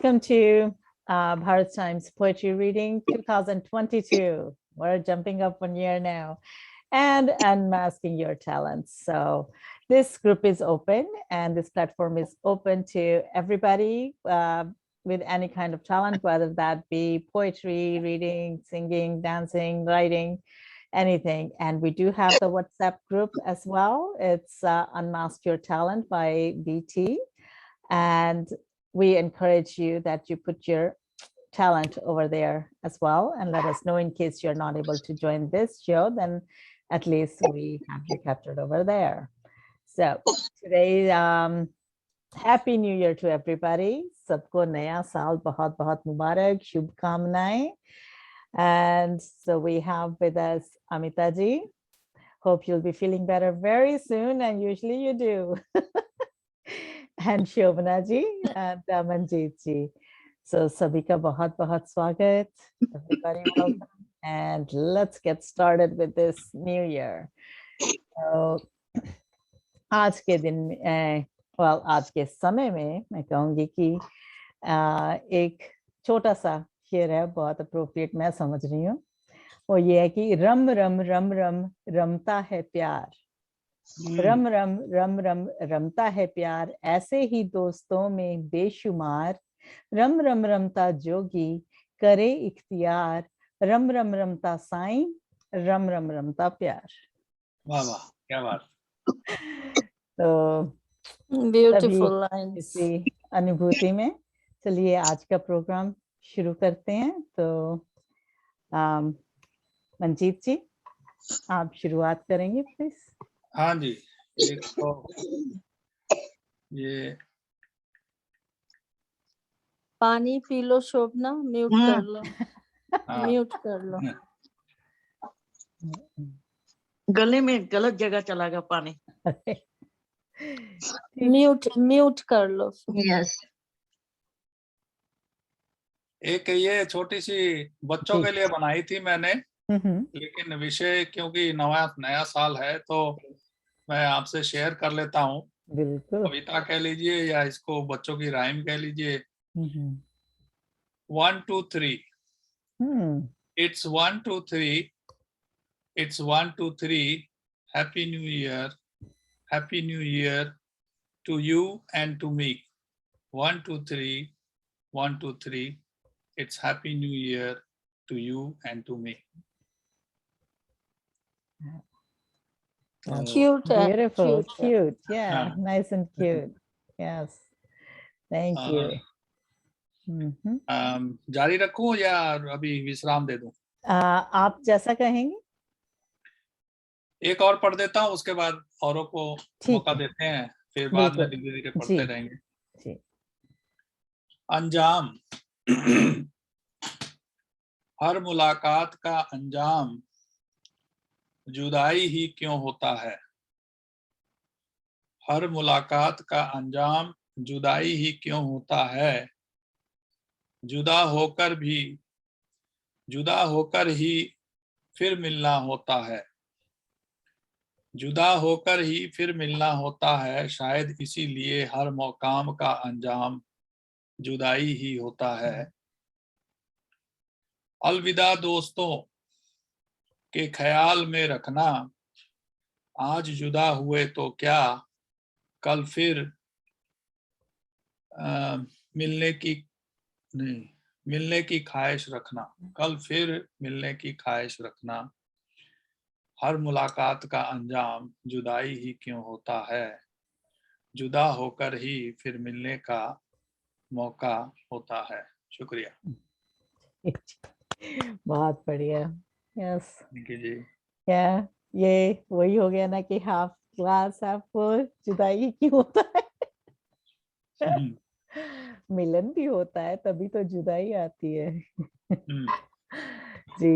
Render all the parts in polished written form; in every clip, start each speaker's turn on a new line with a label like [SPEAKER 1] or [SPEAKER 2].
[SPEAKER 1] Welcome to Bharat Times Poetry Reading 2022. We're jumping up 1 year now and unmasking your talents. So this group is open and this platform is open to everybody with any kind of talent, whether that be poetry, reading, singing, dancing, writing, anything. And we do have the WhatsApp group as well. It's Unmask Your Talent by BT. And we encourage you that you put your talent over there as well and let us know in case you're not able to join this show, then at least we have you captured over there. So today, Happy New Year to everybody. Sabko Naya Saal Bahut Bahut Mubarak, Shubhkamnaएं. And so we have with us Amita ji. Hope you'll be feeling better very soon, and usually you do. And Shobhana ji and Manjeet ji. So sabhi ka bahut bahut swagat. Everybody welcome. And let's get started with this new year. So आज के दिन में आज के समय में मैं कहूँगी कि एक छोटा सा शेर है, बहुत अप्रोप्रिएट मैं समझ रही हूँ। वो ये है कि रम रम रम रम रमता है प्यार, रम रम रम रम रमता है प्यार, ऐसे ही दोस्तों में बेशुमार, रम रम रमता जोगी करे इख्तियार, रम रम रमता साईं, रम रम रमता प्यार।
[SPEAKER 2] वाह वाह, क्या बात।
[SPEAKER 1] तो
[SPEAKER 3] ब्यूटीफुल लाइन्स।
[SPEAKER 1] इसी अनुभूति में चलिए आज का प्रोग्राम शुरू करते हैं। तो मंजीत जी, आप शुरुआत करेंगे प्लीज।
[SPEAKER 2] हाँ जी, एक तो ये
[SPEAKER 3] पानी पी लो शोभना, म्यूट कर लो, म्यूट कर लो।
[SPEAKER 4] गले में गलत जगह चला गया पानी।
[SPEAKER 3] म्यूट कर लो।
[SPEAKER 4] यस।
[SPEAKER 2] एक ये छोटी सी बच्चों के लिए बनाई थी मैंने, लेकिन विषय क्योंकि नया साल है तो मैं आपसे शेयर कर लेता हूँ।
[SPEAKER 1] बिल्कुल।
[SPEAKER 2] कविता कह लीजिए या इसको बच्चों की राइम कह लीजिए। 1 2 3 It's 1 2 3 It's 1 2 3 Happy New Year, Happy New Year to you and to me. 1 2 3 1 2 3 It's Happy New Year to you and to me.
[SPEAKER 3] Cute,
[SPEAKER 1] beautiful, cute. Yeah, nice and cute. Yes, thank you.
[SPEAKER 2] जारी रखूं या अभी विश्राम दे दूं?
[SPEAKER 1] आप जैसा कहेंगे।
[SPEAKER 2] एक और पढ़ देता हूं, उसके बाद औरों को मौका देते हैं, फिर बाद में धीरे धीरे पढ़ते रहेंगे।
[SPEAKER 1] जी।
[SPEAKER 2] अंजाम। हर मुलाकात का अंजाम जुदाई ही क्यों होता है, हर मुलाकात का अंजाम जुदाई ही क्यों होता है, जुदा होकर ही फिर मिलना होता है, जुदा होकर ही फिर मिलना होता है, शायद इसीलिए हर मौकाम का अंजाम जुदाई ही होता है। अलविदा दोस्तों के ख्याल में रखना, आज जुदा हुए तो क्या, कल फिर मिलने की ख्वाहिश रखना, कल फिर मिलने की ख्वाहिश रखना, हर मुलाकात का अंजाम जुदाई ही क्यों होता है, जुदा होकर ही फिर मिलने का मौका होता है। शुक्रिया।
[SPEAKER 1] बहुत बढ़िया। यस
[SPEAKER 2] जी।
[SPEAKER 1] क्या ये वही हो गया ना कि हाफ ग्लास हाफ फुल, जुदाई क्यों होता है। मिलन भी होता है तभी तो जुदाई आती है। जी।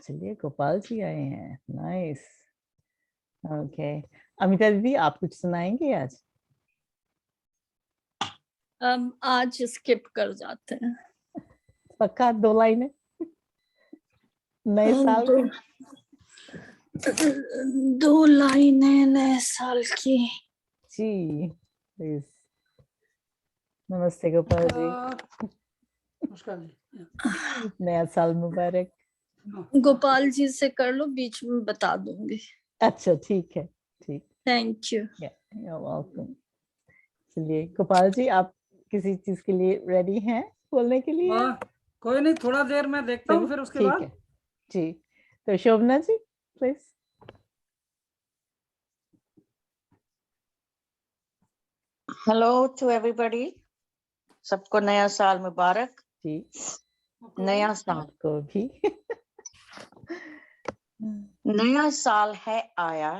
[SPEAKER 1] चलिए गोपाल जी आए हैं। नाइस। ओके, अमिता दीदी आप कुछ सुनाएंगे आज?
[SPEAKER 3] आज स्किप कर जाते हैं।
[SPEAKER 1] पक्का 2 लाइनें नए साल की?
[SPEAKER 3] 2 लाइनें नए साल की।
[SPEAKER 1] जी प्लीज। नमस्ते गोपाल जी,
[SPEAKER 5] नमस्कार जी।
[SPEAKER 1] नया साल मुबारक।
[SPEAKER 3] गोपाल जी से कर लो, बीच में बता दूंगी।
[SPEAKER 1] अच्छा ठीक है, ठीक।
[SPEAKER 3] Thank you.
[SPEAKER 1] you're welcome। चलिए गोपाल जी, आप किसी चीज के लिए रेडी हैं बोलने के लिए?
[SPEAKER 5] कोई नहीं, थोड़ा देर मैं देखता हूँ, फिर उसके
[SPEAKER 1] ठीक
[SPEAKER 5] बाद।
[SPEAKER 1] है जी। तो शोभना जी प्लीज।
[SPEAKER 4] हेलो टू एवरीबॉडी, सबको नया साल मुबारक।
[SPEAKER 1] जी
[SPEAKER 4] नया साल,
[SPEAKER 1] आपको भी।
[SPEAKER 4] नया साल है आया,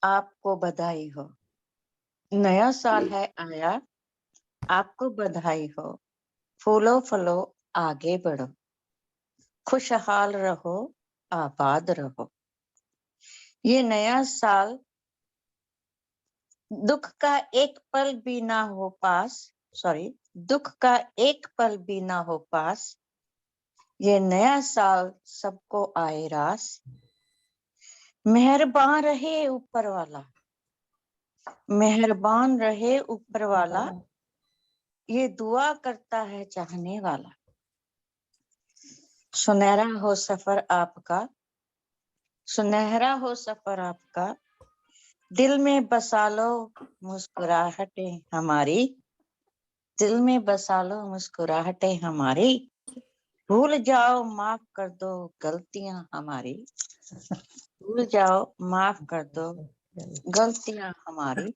[SPEAKER 4] आपको बधाई हो। नया साल है आया, आपको बधाई हो। फूलो फलो आगे बढ़ो, खुशहाल रहो, आबाद रहो। ये नया साल दुख का एक पल भी ना हो पास, दुख का एक पल भी ना हो पास। ये नया साल सबको आए रास, मेहरबान रहे ऊपर वाला, मेहरबान रहे ऊपर वाला। ये दुआ करता है चाहने वाला। सुनहरा हो सफर आपका, सुनहरा हो सफर आपका। दिल में बसा लो मुस्कुराहटें हमारी, दिल में बसा लो मुस्कुराहटें हमारी। भूल जाओ माफ कर दो गलतियां हमारी, भूल जाओ माफ कर दो गलतियां हमारी।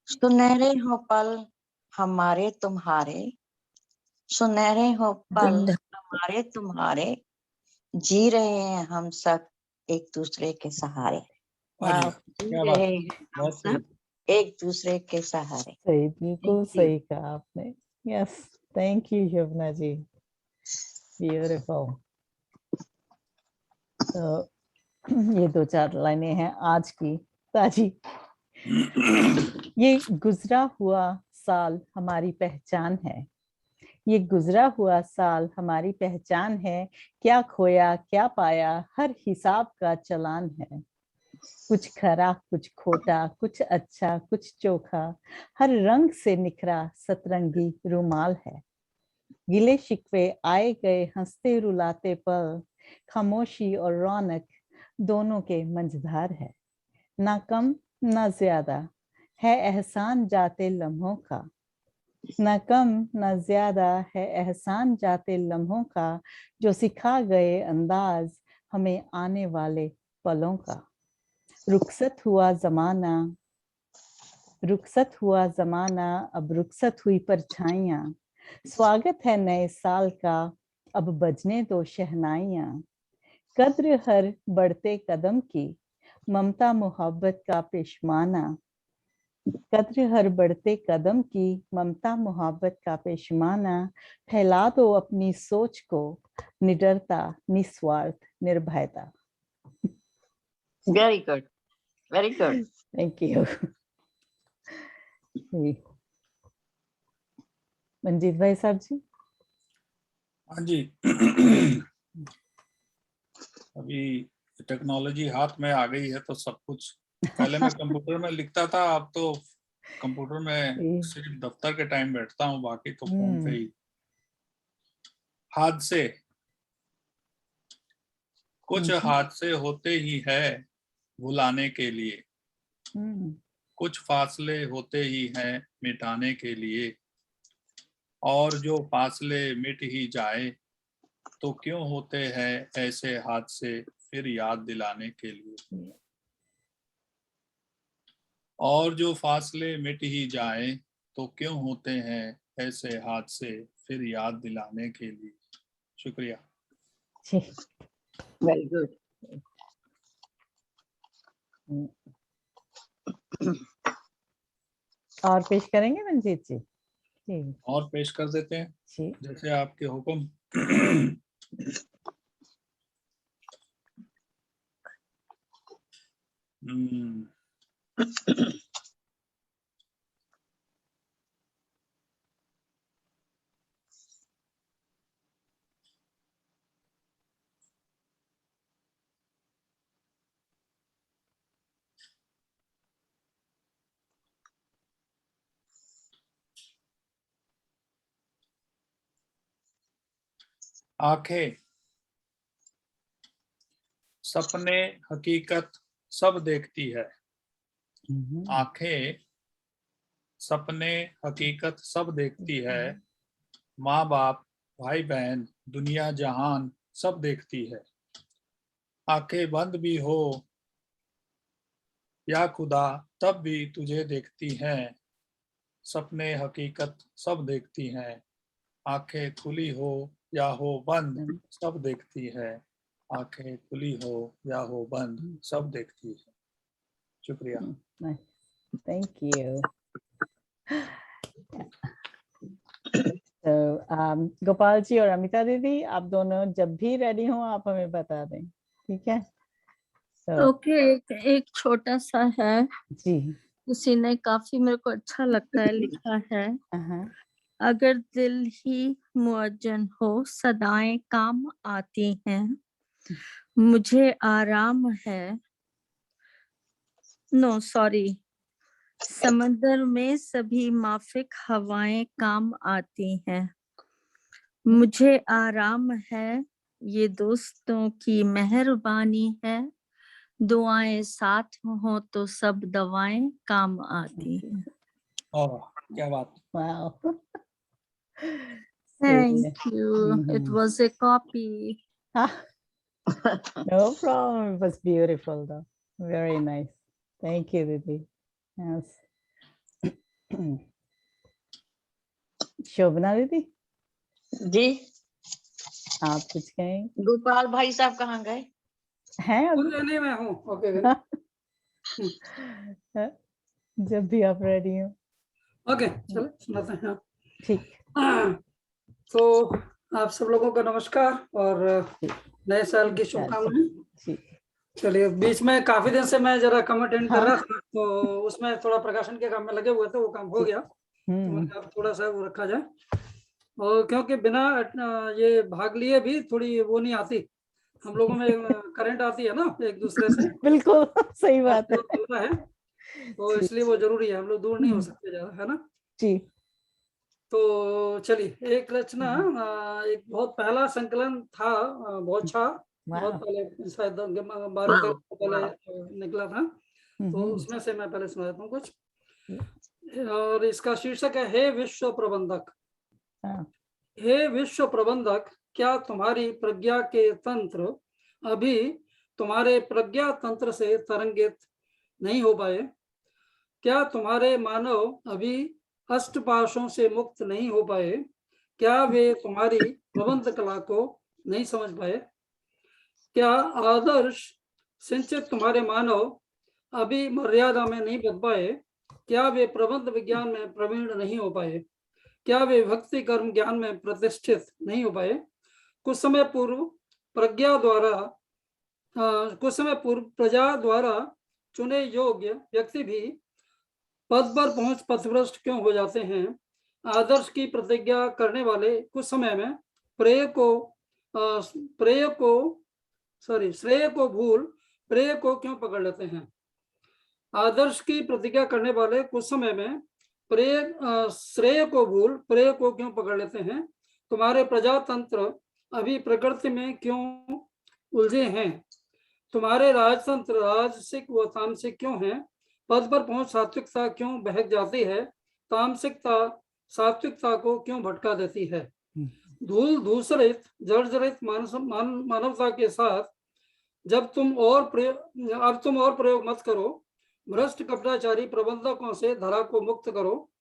[SPEAKER 4] सुनहरे हो पल हमारे तुम्हारे, सुनहरे हो पल हमारे तुम्हारे। जी रहे हैं हम सब एक दूसरे के सहारे।
[SPEAKER 2] हाँ जी,
[SPEAKER 4] जी
[SPEAKER 2] क्या बात,
[SPEAKER 4] रहे हैं हम
[SPEAKER 2] बहुत सही।
[SPEAKER 4] सब एक दूसरे के सहारे।
[SPEAKER 1] सही, बिल्कुल
[SPEAKER 4] Thank you.
[SPEAKER 1] सही कहा आपने। Yes, thank you Shobhana ji, beautiful. तो ये दो चार लाइनें हैं आज की ताजी। ये गुजरा हुआ साल हमारी पहचान है, ये गुजरा हुआ साल हमारी पहचान है। क्या खोया क्या पाया हर हिसाब का चालान है। कुछ खरा कुछ खोटा, कुछ अच्छा कुछ चोखा, हर रंग से निखरा सतरंगी रुमाल है। गिले शिकवे आए गए हंसते रुलाते पल, खामोशी और रौनक दोनों के मंझधार है। ना कम ना ज्यादा है एहसान जाते लम्हों का, ना कम ना ज्यादा है एहसान जाते लम्हों का। जो सिखा गए अंदाज हमें आने वाले पलों का। रुखसत हुआ जमाना, रुखसत हुआ जमाना, अब रुखसत हुई परछाइयाँ। स्वागत है नए साल का, अब बजने दो शहनाइयाँ। कद्र हर बढ़ते कदम की, ममता मोहब्बत का पेशमाना। कद्र हर बढ़ते कदम की, ममता मोहब्बत का पेशमाना। फैला दो अपनी सोच को, निडरता निस्वार्थ निर्भयता।
[SPEAKER 4] Very good, very good.
[SPEAKER 1] Thank you. Manjeet भाई साहब जी।
[SPEAKER 2] हाँ जी। अभी टेक्नोलॉजी हाथ में आ गई है तो सब कुछ, पहले मैं कंप्यूटर में लिखता था, अब तो कंप्यूटर में सिर्फ दफ्तर के टाइम बैठता हूँ, बाकी तो फोन पे ही। हादसे, कुछ हादसे होते ही है भुलाने के लिए, कुछ फासले होते ही हैं मिटाने के लिए। और जो फासले मिट ही जाए तो क्यों होते हैं ऐसे हादसे फिर याद दिलाने के लिए। और जो फासले मिट ही जाए तो क्यों होते हैं ऐसे हादसे फिर याद दिलाने के लिए। शुक्रिया।
[SPEAKER 4] Very good.
[SPEAKER 1] और पेश करेंगे मंजीत जी? जी
[SPEAKER 2] और पेश कर देते हैं,
[SPEAKER 1] जी।
[SPEAKER 2] जैसे आपके हुक्म। आंखें सपने हकीकत सब देखती है। आंखें सपने हकीकत सब देखती है। माँ बाप भाई बहन दुनिया जहान सब देखती है। आंखें बंद भी हो या खुदा तब भी तुझे देखती हैं। सपने हकीकत सब देखती हैं। आंखें खुली हो या हो बंद सब देखती है। आंखें खुली हो या हो बंद सब देखती है। शुक्रिया।
[SPEAKER 1] Thank you. तो गोपाल जी और अमिता दीदी, आप दोनों जब भी रेडी हो आप हमें बता दें, ठीक है?
[SPEAKER 3] ओके, एक छोटा सा है
[SPEAKER 1] जी।
[SPEAKER 3] किसी ने काफी मेरे को अच्छा लगता है लिखा है। अगर दिल ही मुअज्जन हो सदाएं काम आती हैं। मुझे आराम है, नो सॉरी, समंदर में सभी माफिक हवाएं काम आती हैं। मुझे आराम है, ये दोस्तों की मेहरबानी है। दुआएं साथ हो तो सब दवाएं काम आती हैं।
[SPEAKER 2] ओह, क्या बात।
[SPEAKER 1] Wow.
[SPEAKER 3] Thank you. It was a copy.
[SPEAKER 1] No problem. It was beautiful though. Very nice. Thank you, Didi. Yes. शोभना दीदी,
[SPEAKER 4] जी,
[SPEAKER 1] आप कुछ कहें?
[SPEAKER 4] गोपाल भाई साहब कहाँ गए?
[SPEAKER 1] हैं अभी?
[SPEAKER 5] ओके, नहीं मैं हूँ। ओके
[SPEAKER 1] जब भी आप रेडी हो।
[SPEAKER 5] ओके, चलो सुनाते हैं।
[SPEAKER 1] ठीक।
[SPEAKER 5] तो आप सब लोगों का नमस्कार और नए साल की शुभकामनाएं। चलिए, बीच में काफी दिन से मैं जरा कम अटेंड कर रहा था, तो उसमें थोड़ा प्रकाशन के काम में लगे हुए थे, वो काम हो गया, तो मैंने अब थोड़ा सा वो रखा जाए। और क्योंकि बिना ये भाग लिए भी थोड़ी वो नहीं आती, हम लोगों में करंट आती है ना एक दूसरे से।
[SPEAKER 1] बिल्कुल सही बात
[SPEAKER 5] है, तो इसलिए वो जरूरी है, हम लोग दूर नहीं हो सकते ज्यादा, है ना
[SPEAKER 1] जी।
[SPEAKER 5] तो चलिए, एक रचना, एक बहुत पहला संकलन था, बहुत अच्छा, बहुत पहले, शायद 12-13 पहले निकला था, तो उसमें से मैं पहले सुना देता हूँ कुछ। और इसका शीर्षक है, हे विश्व प्रबंधक। हे विश्व प्रबंधक, क्या तुम्हारी प्रज्ञा के तंत्र अभी तुम्हारे प्रज्ञा तंत्र से तरंगित नहीं हो पाए? क्या तुम्हारे मानव अभी अष्टपाशों से मुक्त नहीं हो पाए? क्या वे तुम्हारी प्रबंध कला को नहीं समझ पाए? क्या आदर्श सिंचित तुम्हारे मानव अभी मर्यादा में नहीं बच पाए? क्या वे प्रबंध विज्ञान में प्रवीण नहीं हो पाए? क्या वे भक्ति कर्म ज्ञान में प्रतिष्ठित नहीं हो पाए? कुछ समय पूर्व प्रजा द्वारा चुने योग्य व्यक्ति भी पद पर पहुंच पथभ्रष्ट क्यों हो जाते हैं? आदर्श की प्रतिज्ञा करने वाले कुछ समय में श्रेय को भूल प्रेय को क्यों पकड़ लेते हैं? आदर्श की प्रतिज्ञा करने वाले कुछ समय में श्रेय को भूल प्रेय को क्यों पकड़ लेते हैं? तुम्हारे प्रजातंत्र अभी प्रकृति में क्यों उलझे हैं? तुम्हारे राजतंत्र राजसिक व तामसिक क्यों हैं? पद पर पहुंच सात्विकता क्यों बहक जाती है? तामसिकता सात्विकता को क्यों भटका देती है? धूल धूसरित जर्जरित मानवता के साथ अब तुम और प्रयोग मत करो। भ्रष्ट कपटाचारी प्रबंधकों से धरा को मुक्त करो।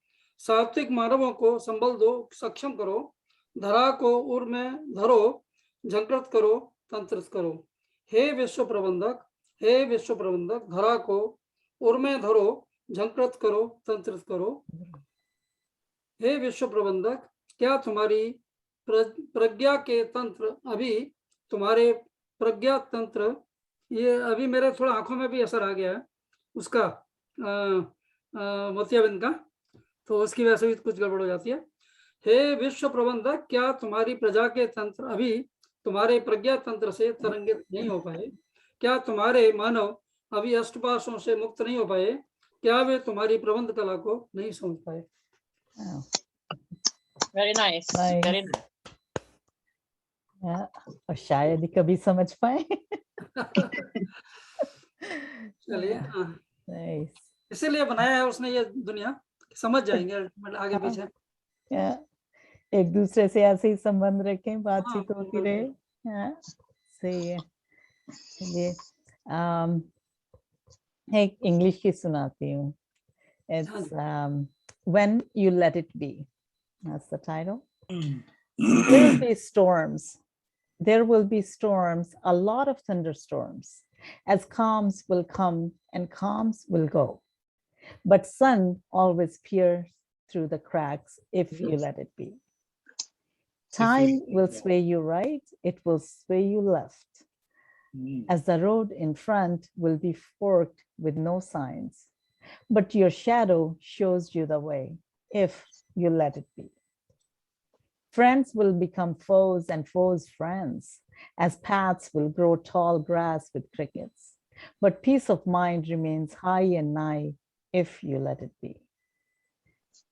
[SPEAKER 5] सात्विक मानवों को संबल दो, सक्षम करो। धरा को उर में धरो, झंकृत करो, तंत्रित करो। हे विश्व प्रबंधक, हे विश्व प्रबंधक, धरा को उर में धरो, झंकृत करो, तंत्रित करो। हे विश्व प्रबंधक, क्या तुम्हारी प्रज्ञा के तंत्र अभी तुम्हारे प्रज्ञा तंत्र, ये अभी मेरे थोड़ा आंखों में भी असर आ गया है उसका, मोतियाबिंद का, तो उसकी वजह से भी कुछ गड़बड़ हो जाती है। हे विश्व प्रबंधक, क्या तुम्हारी प्रजा के तंत्र अभी तुम्हारे प्रज्ञा तंत्र से तरंगित नहीं हो पाए? क्या तुम्हारे मानव अभी अष्टपाशों से मुक्त नहीं हो पाए? क्या वे तुम्हारी प्रबंध कला को नहीं समझ पाए?
[SPEAKER 4] Very nice. Very nice.
[SPEAKER 1] और शायद ही कभी समझ पाए।
[SPEAKER 5] चलिए, हाँ,
[SPEAKER 1] Nice.
[SPEAKER 5] इसीलिए बनाया है उसने ये दुनिया, समझ जाएंगे अल्टीमेट आगे
[SPEAKER 1] हाँ,
[SPEAKER 5] पीछे।
[SPEAKER 1] या, एक दूसरे से ऐसे ही संबंध रखें, बातचीत
[SPEAKER 5] हाँ,
[SPEAKER 1] होती रहे। हाँ, सही है। चलिए, um, एक इंग्लिश की सुनाती हूँ।
[SPEAKER 5] हाँ
[SPEAKER 1] It's
[SPEAKER 5] ji.
[SPEAKER 1] When You Let It Be. That's the title. There will be storms. There will be storms, a lot of thunderstorms, as calms will come and calms will go. But sun always peers through the cracks if you let it be. Time will sway you right, it will sway you left, as the road in front will be forked with no signs. But your shadow shows you the way if you let it be. Friends will become foes and foes friends, as paths will grow tall grass with crickets. But peace of mind remains high and nigh if you let it be.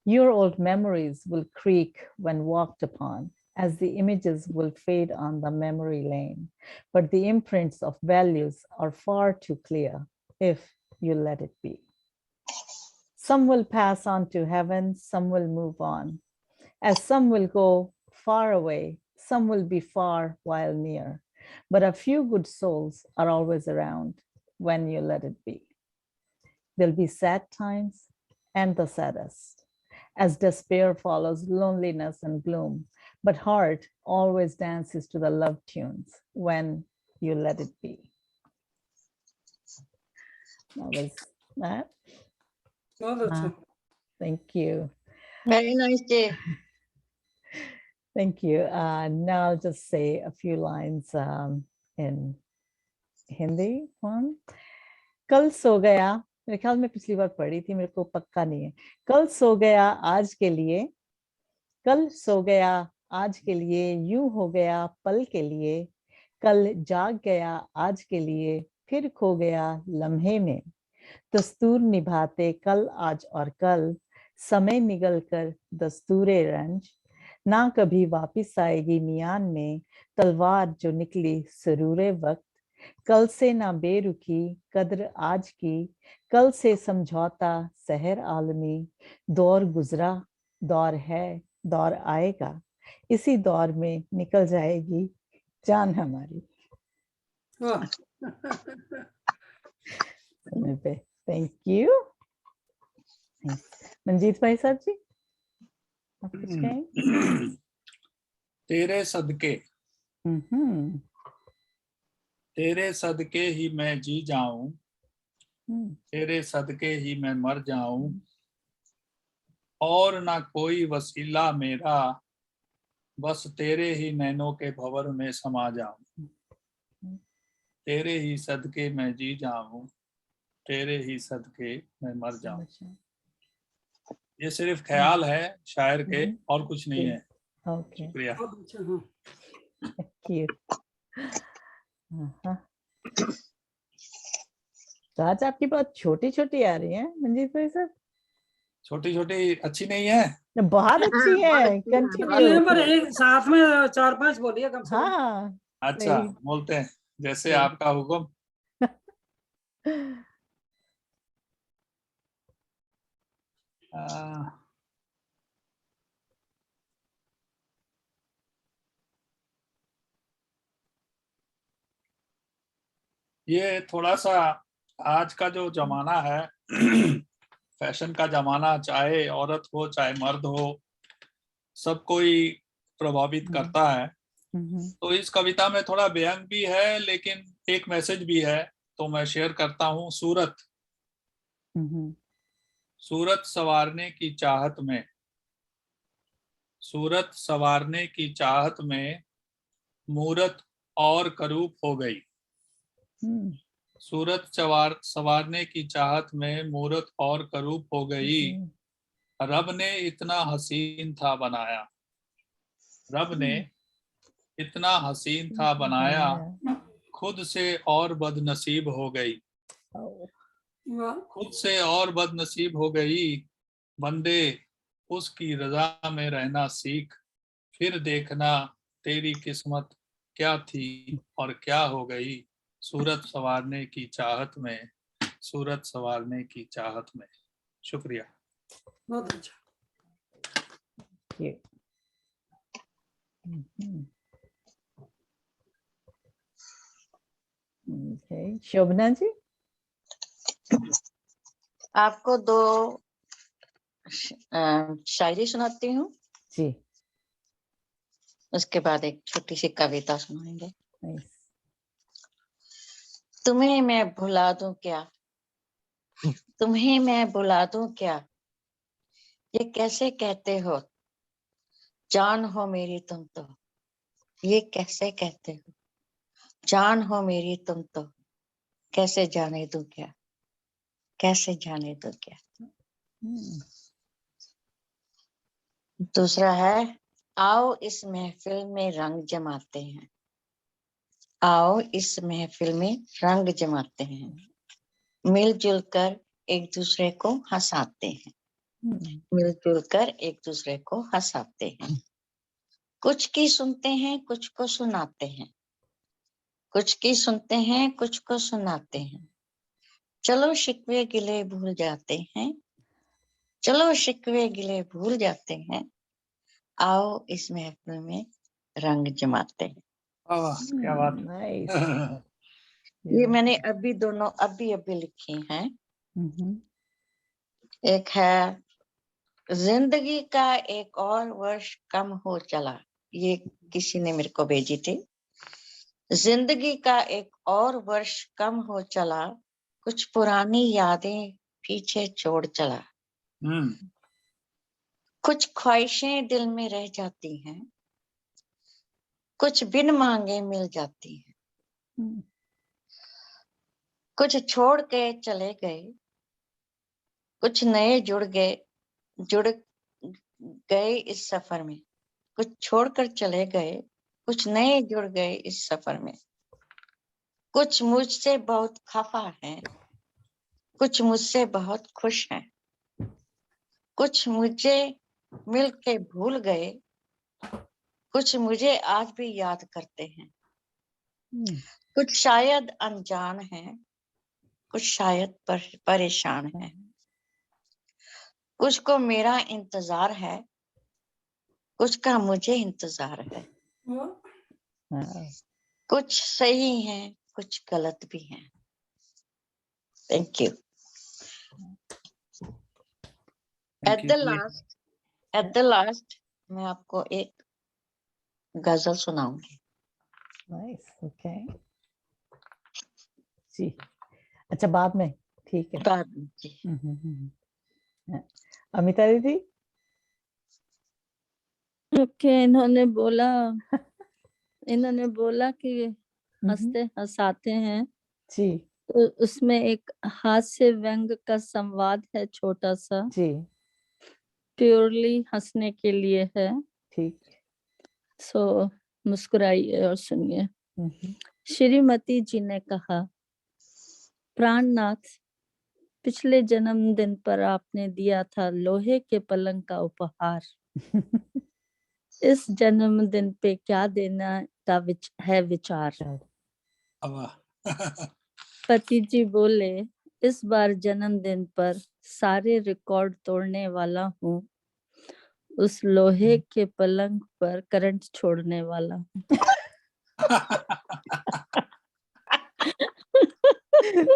[SPEAKER 1] Your old memories will creak when walked upon, as the images will fade on the memory lane. But the imprints of values are far too clear if you let it be. Some will pass on to heaven, some will move on, as some will go far away, some will be far while near. But a few good souls are always around when you let it be. There'll be sad times and the saddest, as despair follows loneliness and gloom, but heart always dances to the love tunes when you let it be. That was that.
[SPEAKER 5] बहुत अच्छा।
[SPEAKER 1] Thank you.
[SPEAKER 4] Very nice day.
[SPEAKER 1] Thank you. Now I'll just say a few lines in Hindi form. कल सो गया, मेरे ख्याल में पिछली बार पढ़ी थी, मेरे को पक्का नहीं है। कल सो गया आज के लिए, कल सो गया आज के लिए, यूं हो गया पल के लिए, कल जाग गया आज के लिए, फिर खो गया लम्हे में। दस्तूर निभाते कल आज और कल, समय निगल कर दस्तूरे रंज, ना कभी वापिस आएगी मियान में तलवार जो निकली सरूरे वक्त। कल से ना बेरुखी कद्र आज की, कल से समझौता सहर आलमी, दौर गुजरा दौर है दौर आएगा, इसी दौर में निकल जाएगी जान हमारी।
[SPEAKER 5] वाह।
[SPEAKER 1] Thank you. मंजीत भाई साहब जी, आप कुछ कहें?
[SPEAKER 2] तेरे सदके, तेरे सदके ही मैं जी जाऊं, तेरे सदके ही मैं मर जाऊं, और ना कोई वसीला मेरा, बस तेरे ही नैनों के भंवर में समा जाऊं। तेरे ही सदके मैं जी जाऊं, तेरे ही सदके मैं मर जाऊं। ये सिर्फ ख्याल है शायर के, और कुछ नहीं है।
[SPEAKER 1] ओके,
[SPEAKER 2] शुक्रिया।
[SPEAKER 5] बहुत अच्छा। हाँ,
[SPEAKER 1] तो आज आपकी बहुत छोटी छोटी आ रही है मंजीत भाई साहब।
[SPEAKER 2] छोटी छोटी अच्छी नहीं है,
[SPEAKER 1] बहुत अच्छी है,
[SPEAKER 5] नहीं,
[SPEAKER 1] कंटिन्यू।
[SPEAKER 5] पर एक साथ में 4-5 बोलिए कम से कम।
[SPEAKER 1] हाँ,
[SPEAKER 2] अच्छा
[SPEAKER 1] सही।
[SPEAKER 2] बोलते हैं, जैसे
[SPEAKER 1] सही।
[SPEAKER 2] आपका हुक्म। ये थोड़ा सा आज का जो जमाना है, फैशन का जमाना, चाहे औरत हो चाहे मर्द हो, सब कोई प्रभावित करता है। तो इस कविता में थोड़ा व्यंग भी है, लेकिन एक मैसेज भी है, तो मैं शेयर करता हूँ। सूरत, सूरत संवारने की चाहत में, सूरत संवारने की चाहत में, मूरत और करूप हो गई। सूरत संवारने की चाहत में मूरत और करूप हो गई। रब ने इतना हसीन था बनाया, रब ने इतना हसीन था बनाया, खुद से और बदनसीब हो गई। खुद से और बदनसीब हो गई। बंदे उसकी रजा में रहना सीख, फिर देखना तेरी किस्मत क्या थी और क्या हो गई, सूरत संवारने की चाहत में, सूरत संवारने की चाहत में। शुक्रिया।
[SPEAKER 5] बहुत अच्छा।
[SPEAKER 1] you. Mhm. Okay, शोभना जी।
[SPEAKER 4] आपको दो शायरी सुनाती हूँ,
[SPEAKER 1] जी।
[SPEAKER 4] उसके बाद एक छोटी सी कविता सुनाएंगे।
[SPEAKER 1] Nice.
[SPEAKER 4] तुम्हें मैं भुला दूं क्या, तुम्हें मैं भुला दूं क्या, ये कैसे कहते हो, जान हो मेरी तुम तो, ये कैसे कहते हो, जान हो मेरी तुम तो, कैसे जाने दूं क्या, कैसे जाने दूं क्या।
[SPEAKER 1] Hmm.
[SPEAKER 4] दूसरा है, आओ इस महफिल में रंग जमाते हैं, आओ इस महफिल में रंग जमाते हैं, मिलजुल कर एक दूसरे को हंसाते हैं,
[SPEAKER 1] Hmm.
[SPEAKER 4] मिलजुल कर एक दूसरे को हंसाते हैं। कुछ की सुनते हैं, कुछ को सुनाते हैं, कुछ की सुनते हैं, कुछ को सुनाते हैं। चलो शिकवे गिले भूल जाते हैं, चलो शिकवे गिले भूल जाते हैं, आओ इस महफिल में रंग जमाते हैं।
[SPEAKER 2] वाह, क्या बात
[SPEAKER 1] Nice.
[SPEAKER 2] है।
[SPEAKER 4] ये मैंने अभी दोनों अभी लिखी हैं।
[SPEAKER 1] Mhm.
[SPEAKER 4] एक है, जिंदगी का एक और वर्ष कम हो चला, ये किसी ने मेरे को भेजी थी। जिंदगी का एक और वर्ष कम हो चला, कुछ पुरानी यादें पीछे छोड़ चला, कुछ ख्वाहिशें दिल में रह जाती हैं, कुछ बिन मांगे मिल जाती हैं,
[SPEAKER 1] Hmm.
[SPEAKER 4] कुछ छोड़ के चले गए, कुछ नए जुड़ गए इस सफर में, कुछ छोड़कर चले गए, कुछ नए जुड़ गए इस सफर में। कुछ मुझसे बहुत खफा हैं, कुछ मुझसे बहुत खुश हैं, कुछ मुझे मिल के भूल गए, कुछ मुझे आज भी याद करते हैं।
[SPEAKER 1] Hmm.
[SPEAKER 4] कुछ शायद अनजान हैं, कुछ शायद परेशान हैं, कुछ को मेरा इंतजार है, कुछ का मुझे इंतजार है।
[SPEAKER 1] Wow.
[SPEAKER 4] कुछ सही हैं, कुछ गलत भी हैं। Thank you. At the last मैं आपको एक गजल सुनाऊंगी।
[SPEAKER 1] Nice. Okay. जी। अच्छा, बाद में। ठीक है।
[SPEAKER 4] बाद में जी।
[SPEAKER 1] हाँ। अमिता दीदी।
[SPEAKER 3] ओके, इन्होंने बोला कि हंसते हंसाते हैं,
[SPEAKER 1] जी।
[SPEAKER 3] तो उसमें एक हास्य व्यंग का संवाद है, छोटा सा,
[SPEAKER 1] जी।
[SPEAKER 3] प्योरली हंसने के लिए है।
[SPEAKER 1] ठीक।
[SPEAKER 3] सो मुस्कुराइए और सुनिए।
[SPEAKER 1] हम्म।
[SPEAKER 3] श्रीमती जी ने कहा, प्राणनाथ, पिछले जन्मदिन पर आपने दिया था लोहे के पलंग का उपहार। इस जन्मदिन पे क्या देना का है विचार। पति जी बोले, इस बार जन्मदिन पर सारे रिकॉर्ड तोड़ने वाला हूँ, उस लोहे के पलंग पर करंट छोड़ने वाला हूँ।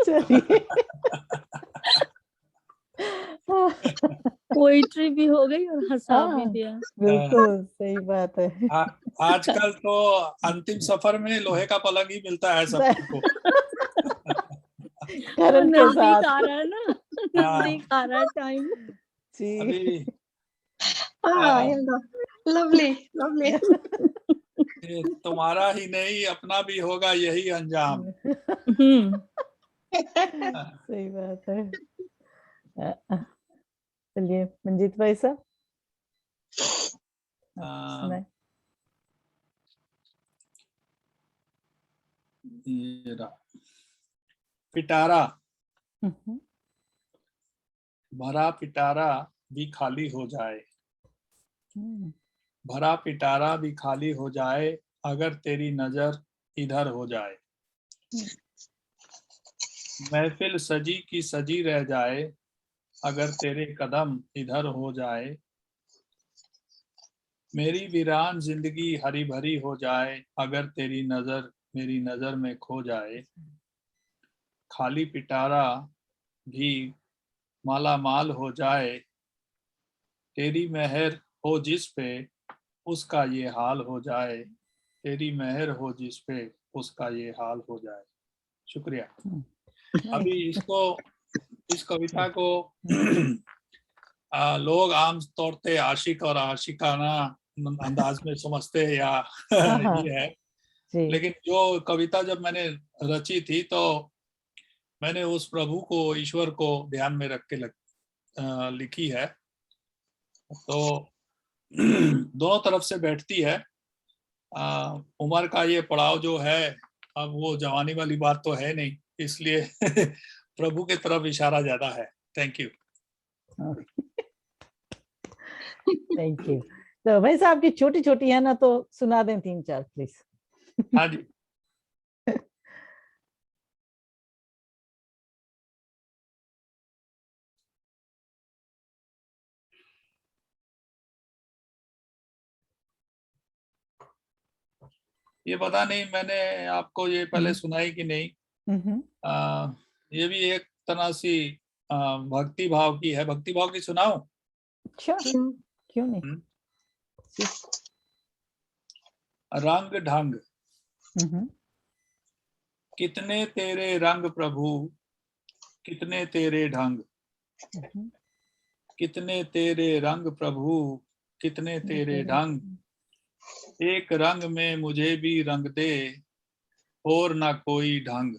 [SPEAKER 1] चलिए।
[SPEAKER 3] पोइट्री भी हो गई और हंसा भी दिया।
[SPEAKER 1] बिल्कुल सही बात है।
[SPEAKER 2] आजकल तो अंतिम सफर में लोहे का पलंग ही मिलता है सबको।
[SPEAKER 1] करंट के साथ।
[SPEAKER 3] नजदीक आ रहा है ना, नजदीक आ रहा है टाइम।
[SPEAKER 1] जी।
[SPEAKER 2] अभी
[SPEAKER 4] लवली लवली।
[SPEAKER 2] तुम्हारा ही नहीं अपना भी होगा यही अंजाम।
[SPEAKER 1] सही बात है। चलिए मंजीत भाई साहब, सुनाए।
[SPEAKER 2] पिटारा, भरा पिटारा भी खाली हो जाए, भरा पिटारा भी खाली हो जाए, अगर तेरी नजर इधर हो जाए। महफिल सजी की सजी रह जाए अगर तेरे कदम इधर हो जाए। मेरी वीरान जिंदगी हरी भरी हो जाए अगर तेरी नजर मेरी नजर में खो जाए। खाली पिटारा भी माला माल हो जाए, तेरी मेहर हो जिस पे उसका ये हाल हो जाए। तेरी मेहर हो जिस पे उसका ये हाल हो जाए। शुक्रिया। अभी इस कविता को लोग आम तौर पे आशिक और आशिकाना अंदाज में समझते हैं या
[SPEAKER 1] हाँ
[SPEAKER 2] ये है,
[SPEAKER 1] जी।
[SPEAKER 2] लेकिन जो कविता जब मैंने रची थी तो मैंने उस प्रभु को, ईश्वर को ध्यान में रख के लिखी है। तो दोनों तरफ से बैठती है। उम्र का ये पड़ाव जो है, अब वो जवानी वाली बात तो है नहीं, इसलिए प्रभु की तरफ इशारा ज्यादा है। Thank you.
[SPEAKER 1] Thank you. तो भाई साहब की छोटी छोटी है ना, तो सुना दें 3-4 प्लीज।
[SPEAKER 2] हाँ जी। ये पता नहीं मैंने आपको ये पहले सुनाई कि नहीं। ये भी एक तरह सी भक्ति भाव की है। भक्ति भाव की सुनाऊं?
[SPEAKER 1] अच्छा, क्यों नहीं।
[SPEAKER 2] रंग ढंग कितने तेरे रंग प्रभु, कितने तेरे ढंग। कितने तेरे रंग प्रभु, कितने तेरे ढंग। एक रंग में मुझे भी रंग दे, और ना कोई ढंग।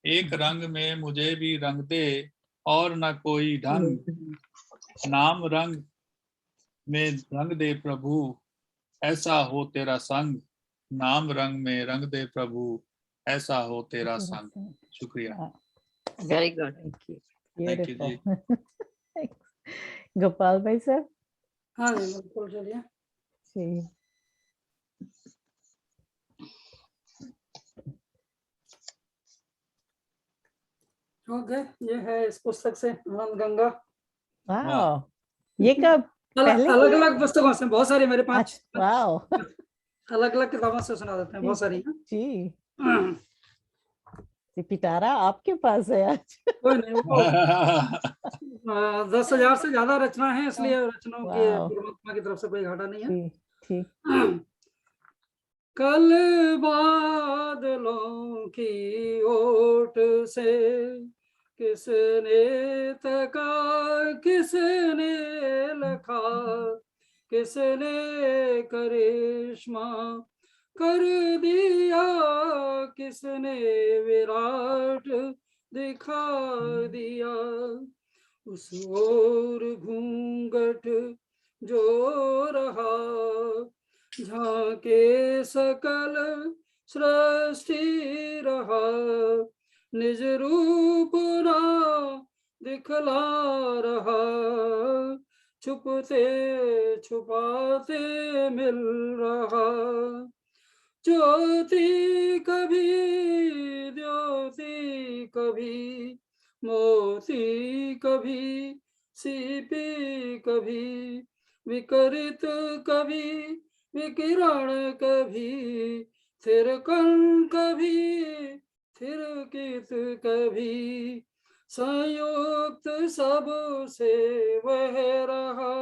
[SPEAKER 2] एक रंग में मुझे भी रंग दे, और ना कोई ढंग। नाम रंग में रंग दे प्रभु, ऐसा हो तेरा संग। नाम रंग में रंग दे प्रभु, ऐसा हो तेरा संग। शुक्रिया।
[SPEAKER 4] Very good.
[SPEAKER 1] Thank you.
[SPEAKER 2] Thank you जी।
[SPEAKER 1] गोपाल भाई सर।
[SPEAKER 5] हाँ जी बिल्कुल, चलिए।
[SPEAKER 1] जी।
[SPEAKER 5] ओके, ये है इस पुस्तक से आनंद गंगा।
[SPEAKER 1] वाह, ये कब पहले
[SPEAKER 5] अलग
[SPEAKER 1] की है?
[SPEAKER 5] अलग पुस्तकों से, बहुत सारी मेरे पास
[SPEAKER 1] अच्छा, वाह।
[SPEAKER 5] अलग अलग किताबों से सुना देते हैं, बहुत सारी हैं।
[SPEAKER 1] जी, पिटारा आपके पास है आज।
[SPEAKER 5] कोई नहीं, वो 10,000 से ज्यादा रचना है, इसलिए रचनाओं की
[SPEAKER 1] वाह,
[SPEAKER 5] परमात्मा की तरफ से कोई घाटा नहीं है।
[SPEAKER 1] ठीक ठीक।
[SPEAKER 5] कल बादलों की ओट से किसने तका, किसने लखा, किसने करिश्मा कर दिया, किसने विराट दिखा दिया। उस ओर घूंघट जो रहा, झांके सकल सृष्टि रहा, निज रूप ना दिखला रहा, छुपते छुपाते मिल रहा। ज्योति कभी ज्योति कभी, मोती कभी सीपी कभी, विकरित कभी विकिरण कभी, फिर कण कभी फिर कित कभी, संयुक्त सब से वह रहा,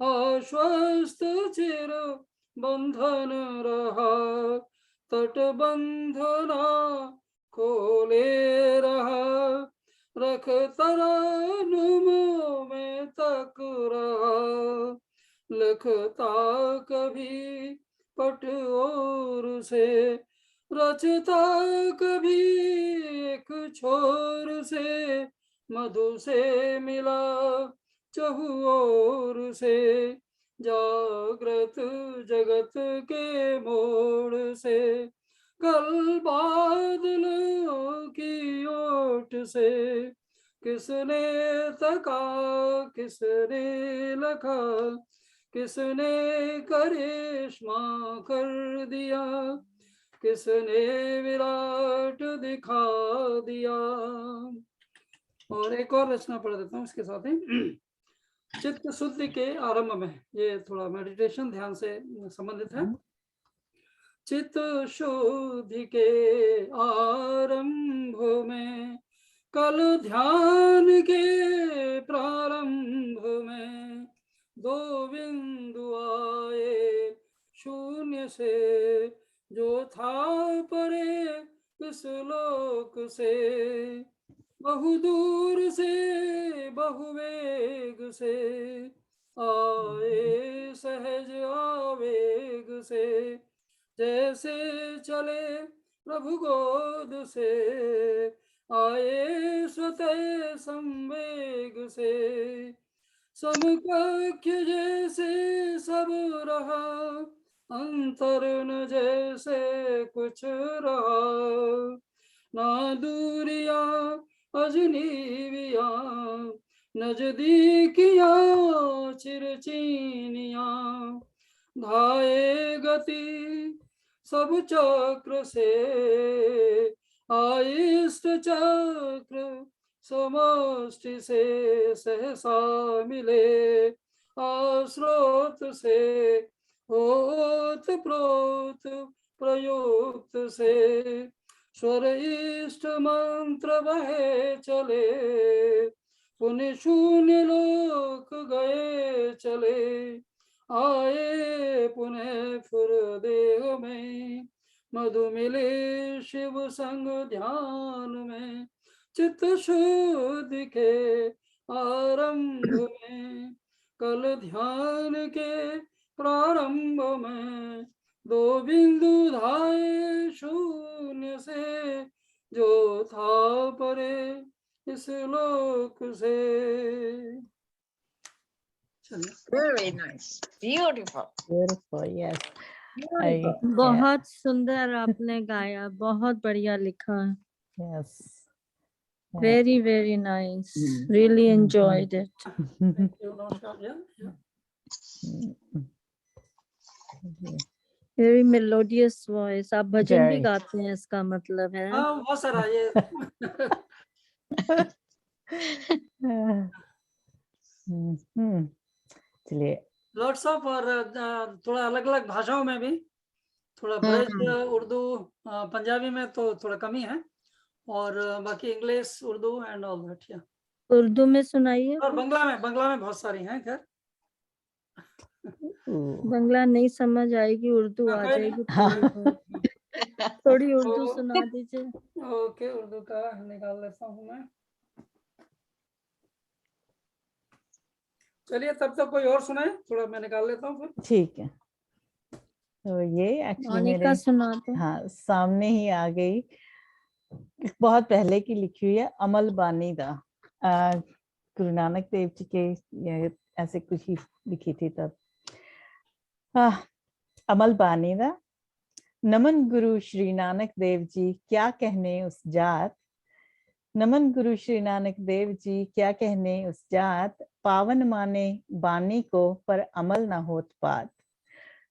[SPEAKER 5] आश्वस्त चिर बंधन रहा, तटबंधना खोले रहा, रख तरनुमों में तक रहा, लिखता कभी पट और से, रचता कभी एक छोर से, मधु से मिला चहुओर से, जागृत जगत के मोड़ से, कल बादलों की ओट से किसने तका, किसने लखा, किसने करिश्मा कर दिया, किसने विराट दिखा दिया। और एक और रचना पढ़ देता हूँ इसके साथ ही। चित्त शुद्धि के आरंभ में, ये थोड़ा मेडिटेशन ध्यान से संबंधित है। चित्त शुद्धि के आरंभ में, कल ध्यान के प्रारंभ में, दो बिंदु आए शून्य से, जो था परे इस लोक से, बहु दूर से बहुवेग से, आए सहज आवेग से, जैसे चले प्रभु गोद से, आए स्वतः संवेग से, समकक्ष जैसे सब रहा, अंतर न जैसे कुछ रहा, ना दूरिया अजनीविया, नजदीकिया चिरचीनिया, धाये गति सब चक्र से, आइष्ट चक्र समष्टि से, सहसा मिले आस्रोत से, ओत प्रोत प्रयुक्त से, स्वर इष्ट मंत्र बहे चले, पुण्य शून्य लोक गए चले, आए पुनः फुर देह में, मधु मिले शिव संग ध्यान में, चित्त शुद्धि के आरंभ में, कल ध्यान के प्रारंभ में, दो बिंदु धाये शून्य से, जो था परे इस लोक से। चलिए।
[SPEAKER 4] Very nice, beautiful.
[SPEAKER 1] Beautiful, yes.
[SPEAKER 3] बहुत सुंदर आपने गाया, बहुत बढ़िया लिखा।
[SPEAKER 1] Yes.
[SPEAKER 3] Very, very nice. Really enjoyed it.
[SPEAKER 5] Thank you, नमस्कार। Yeah.
[SPEAKER 3] Very melodious voice. आप भजन भी
[SPEAKER 1] Very.
[SPEAKER 3] गाते हैं, इसका मतलब है।
[SPEAKER 5] हाँ, बहुत सारा ये
[SPEAKER 1] चलिए,
[SPEAKER 5] लॉट्स ऑफ, और थोड़ा अलग अलग भाषाओं में भी, थोड़ा ब्रज, उर्दू, पंजाबी में तो थोड़ा कमी है, और बाकी English, Urdu and all that. या
[SPEAKER 3] उर्दू में सुनाइए।
[SPEAKER 5] और बंगला में बहुत सारी हैं। खैर
[SPEAKER 3] बंगला नहीं समझ आएगी, उर्दू आ
[SPEAKER 5] कोई नहीं।
[SPEAKER 3] जाएगी थोड़ी बहुत। थोड़ी उर्दू सुना दीजिए।
[SPEAKER 5] ओके, उर्दू का निकाल लेता हूँ मैं। चलिए, तब तक कोई और सुनाए, थोड़ा मैं निकाल लेता हूँ फिर।
[SPEAKER 1] ठीक है। तो ये एक्चुअली
[SPEAKER 3] अनिका
[SPEAKER 1] मेरे
[SPEAKER 3] सुना दो।
[SPEAKER 1] हाँ सामने ही आ गई, बहुत पहले की लिखी हुई है, अमल बानी दा, गुरु नानक देव जी के ऐसे कुछ ही लिखी थी तब। अमल बानी दा। नमन गुरु श्री नानक देव जी, क्या कहने उस जात, नमन गुरु श्री नानक देव जी, क्या कहने उस जात, पावन माने बानी को पर अमल न होत पात,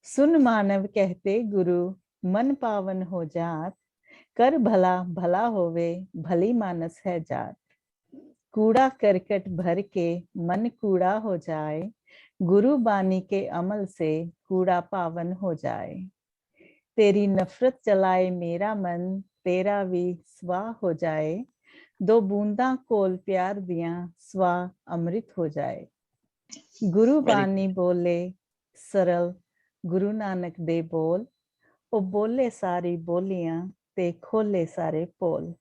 [SPEAKER 1] सुन मानव कहते गुरु मन पावन हो जात, कर भला भला होवे भली मानस है जात, कूड़ा करकट भर के मन कूड़ा हो जाए, गुरु बानी के अमल से कूड़ा पावन हो जाए, तेरी नफरत चलाए मेरा मन, तेरा भी स्वा हो जाए, दो बूंदा कोल प्यार दिया स्वा अमृत हो जाए, गुरु बानी बोले सरल गुरु नानक दे बोल, ओ बोले सारी बोलियां ते खोले सारे पोल,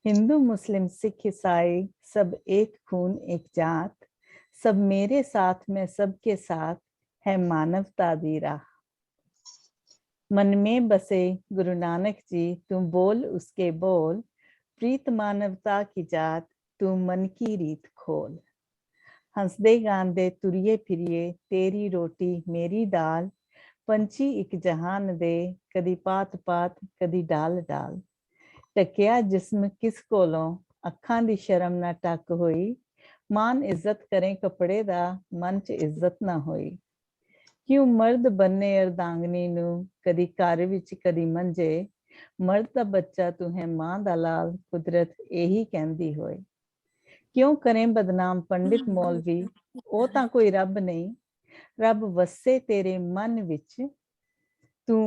[SPEAKER 1] हिंदू मुस्लिम सिख ईसाई सब एक खून एक जात, सब मेरे साथ में सबके साथ है मानवता दी राह, मन में बसे गुरु नानक जी तुम बोल उसके बोल, प्रीत मानवता की जात तू मन की रीत खोल, हंसदे गांदे तुरिए फिरिए तेरी रोटी मेरी दाल, पंछी एक जहान दे कदी पात पात कदी डाल डाल, टकिया जिस्म किस कोलों अखां दी शर्म ना टक होई, मान इज्जत करें कपड़े दा मन च इज्जत ना होई, क्यों मर्द बनने अर्धांगनी नू कदी घर विच कदी मंजे मर्द दा बच्चा तू है मां दा लाल कुदरत यही कहंदी होए क्यों करें बदनाम पंडित मौलवी ओ तां कोई रब नहीं रब वसे तेरे मन विच तू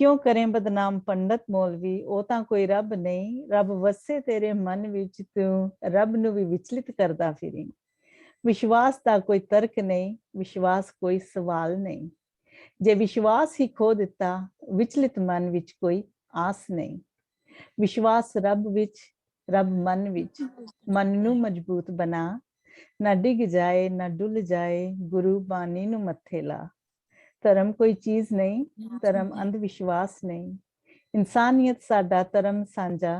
[SPEAKER 1] क्यों करें बदनाम पंडित मौलवी ओ तां कोई रब नहीं रब वसे तेरे मन विच तू रब नू भी विचलित करदा फिरी विश्वास दा कोई तर्क नहीं विश्वास कोई सवाल नहीं जे विश्वास ही खो दिता विचलित मन विच कोई आस नहीं विश्वास रब विच रब मन विच मन नू मजबूत बना ना डिग जाए ना डुल जाए गुरु बानी नू मत्थे ला धर्म कोई चीज नहीं धर्म अंधविश्वास नहीं इंसानियत साडा धर्म सांझा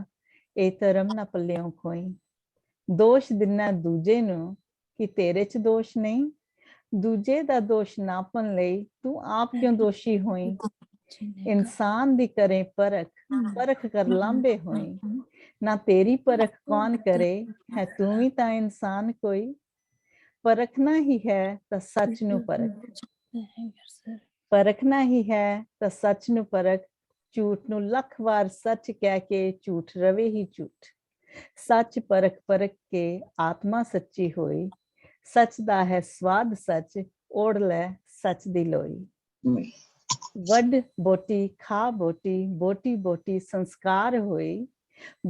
[SPEAKER 1] ए धर्म ना पल्लियों खोई दोष दिना दूजे नू कि तेरे च दोष नहीं दूजे दा दोष नापन लई तू आप क्यों दोषी होई इंसान दी करे परख परख कर लांबे होई ना तेरी परख कौन करे है तू ही ता इंसान कोई परखना ही है ता सच नू परख परखना ही है ता सच नू परख झूठ नू लख वार सच कह के झूठ रवे ही झूठ सच परख परख के आत्मा सच्ची होई सच दा है स्वाद सच ओढ़ ले सच दी लोई वड बोटी खा बोटी बोटी बोटी संस्कार होई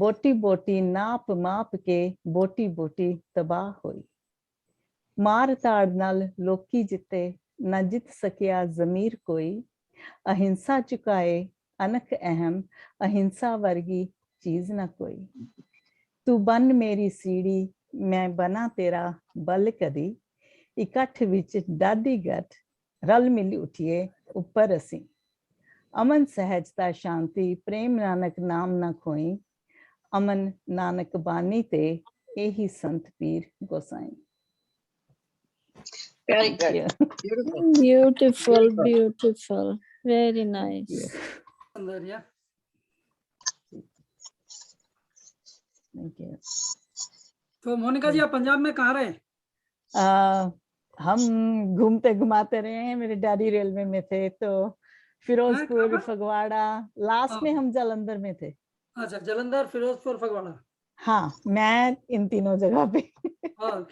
[SPEAKER 1] बोटी बोटी नाप माप के बोटी बोटी तबाह होई मार ताड़ नाल लोकी जिते न जित सकिया जमीर कोई अहिंसा चुकाए अनख अहम अहिंसा वर्गी चीज न कोई तू बन मेरी सीढ़ी मैं बना तेरा बल कदी इकट्ठ विच डाडी गठ रल मिल उठिए ऊपर असी अमन सहजता शांति प्रेम नानक नाम न खोई अमन नानक बानी ते यही संत पीर गोसाई
[SPEAKER 4] Very
[SPEAKER 1] Thank
[SPEAKER 4] good.
[SPEAKER 1] you.
[SPEAKER 3] Beautiful, beautiful, very nice.
[SPEAKER 5] अंदर या
[SPEAKER 1] Thank you.
[SPEAKER 5] तो मोनिका जी आप पंजाब में कहाँ रहे?
[SPEAKER 1] हम घूमते घुमाते रहे हैं मेरे डैडी रेलवे में थे तो फिरोजपुर
[SPEAKER 5] कहाँ?
[SPEAKER 1] फगवाड़ा लास्ट में
[SPEAKER 5] हाँ।
[SPEAKER 1] हम जालंधर में थे
[SPEAKER 5] अच्छा, जालंधर, फिरोजपुर, फगवाड़ा।
[SPEAKER 1] हाँ मैं इन तीनों जगह पे
[SPEAKER 5] हाँ,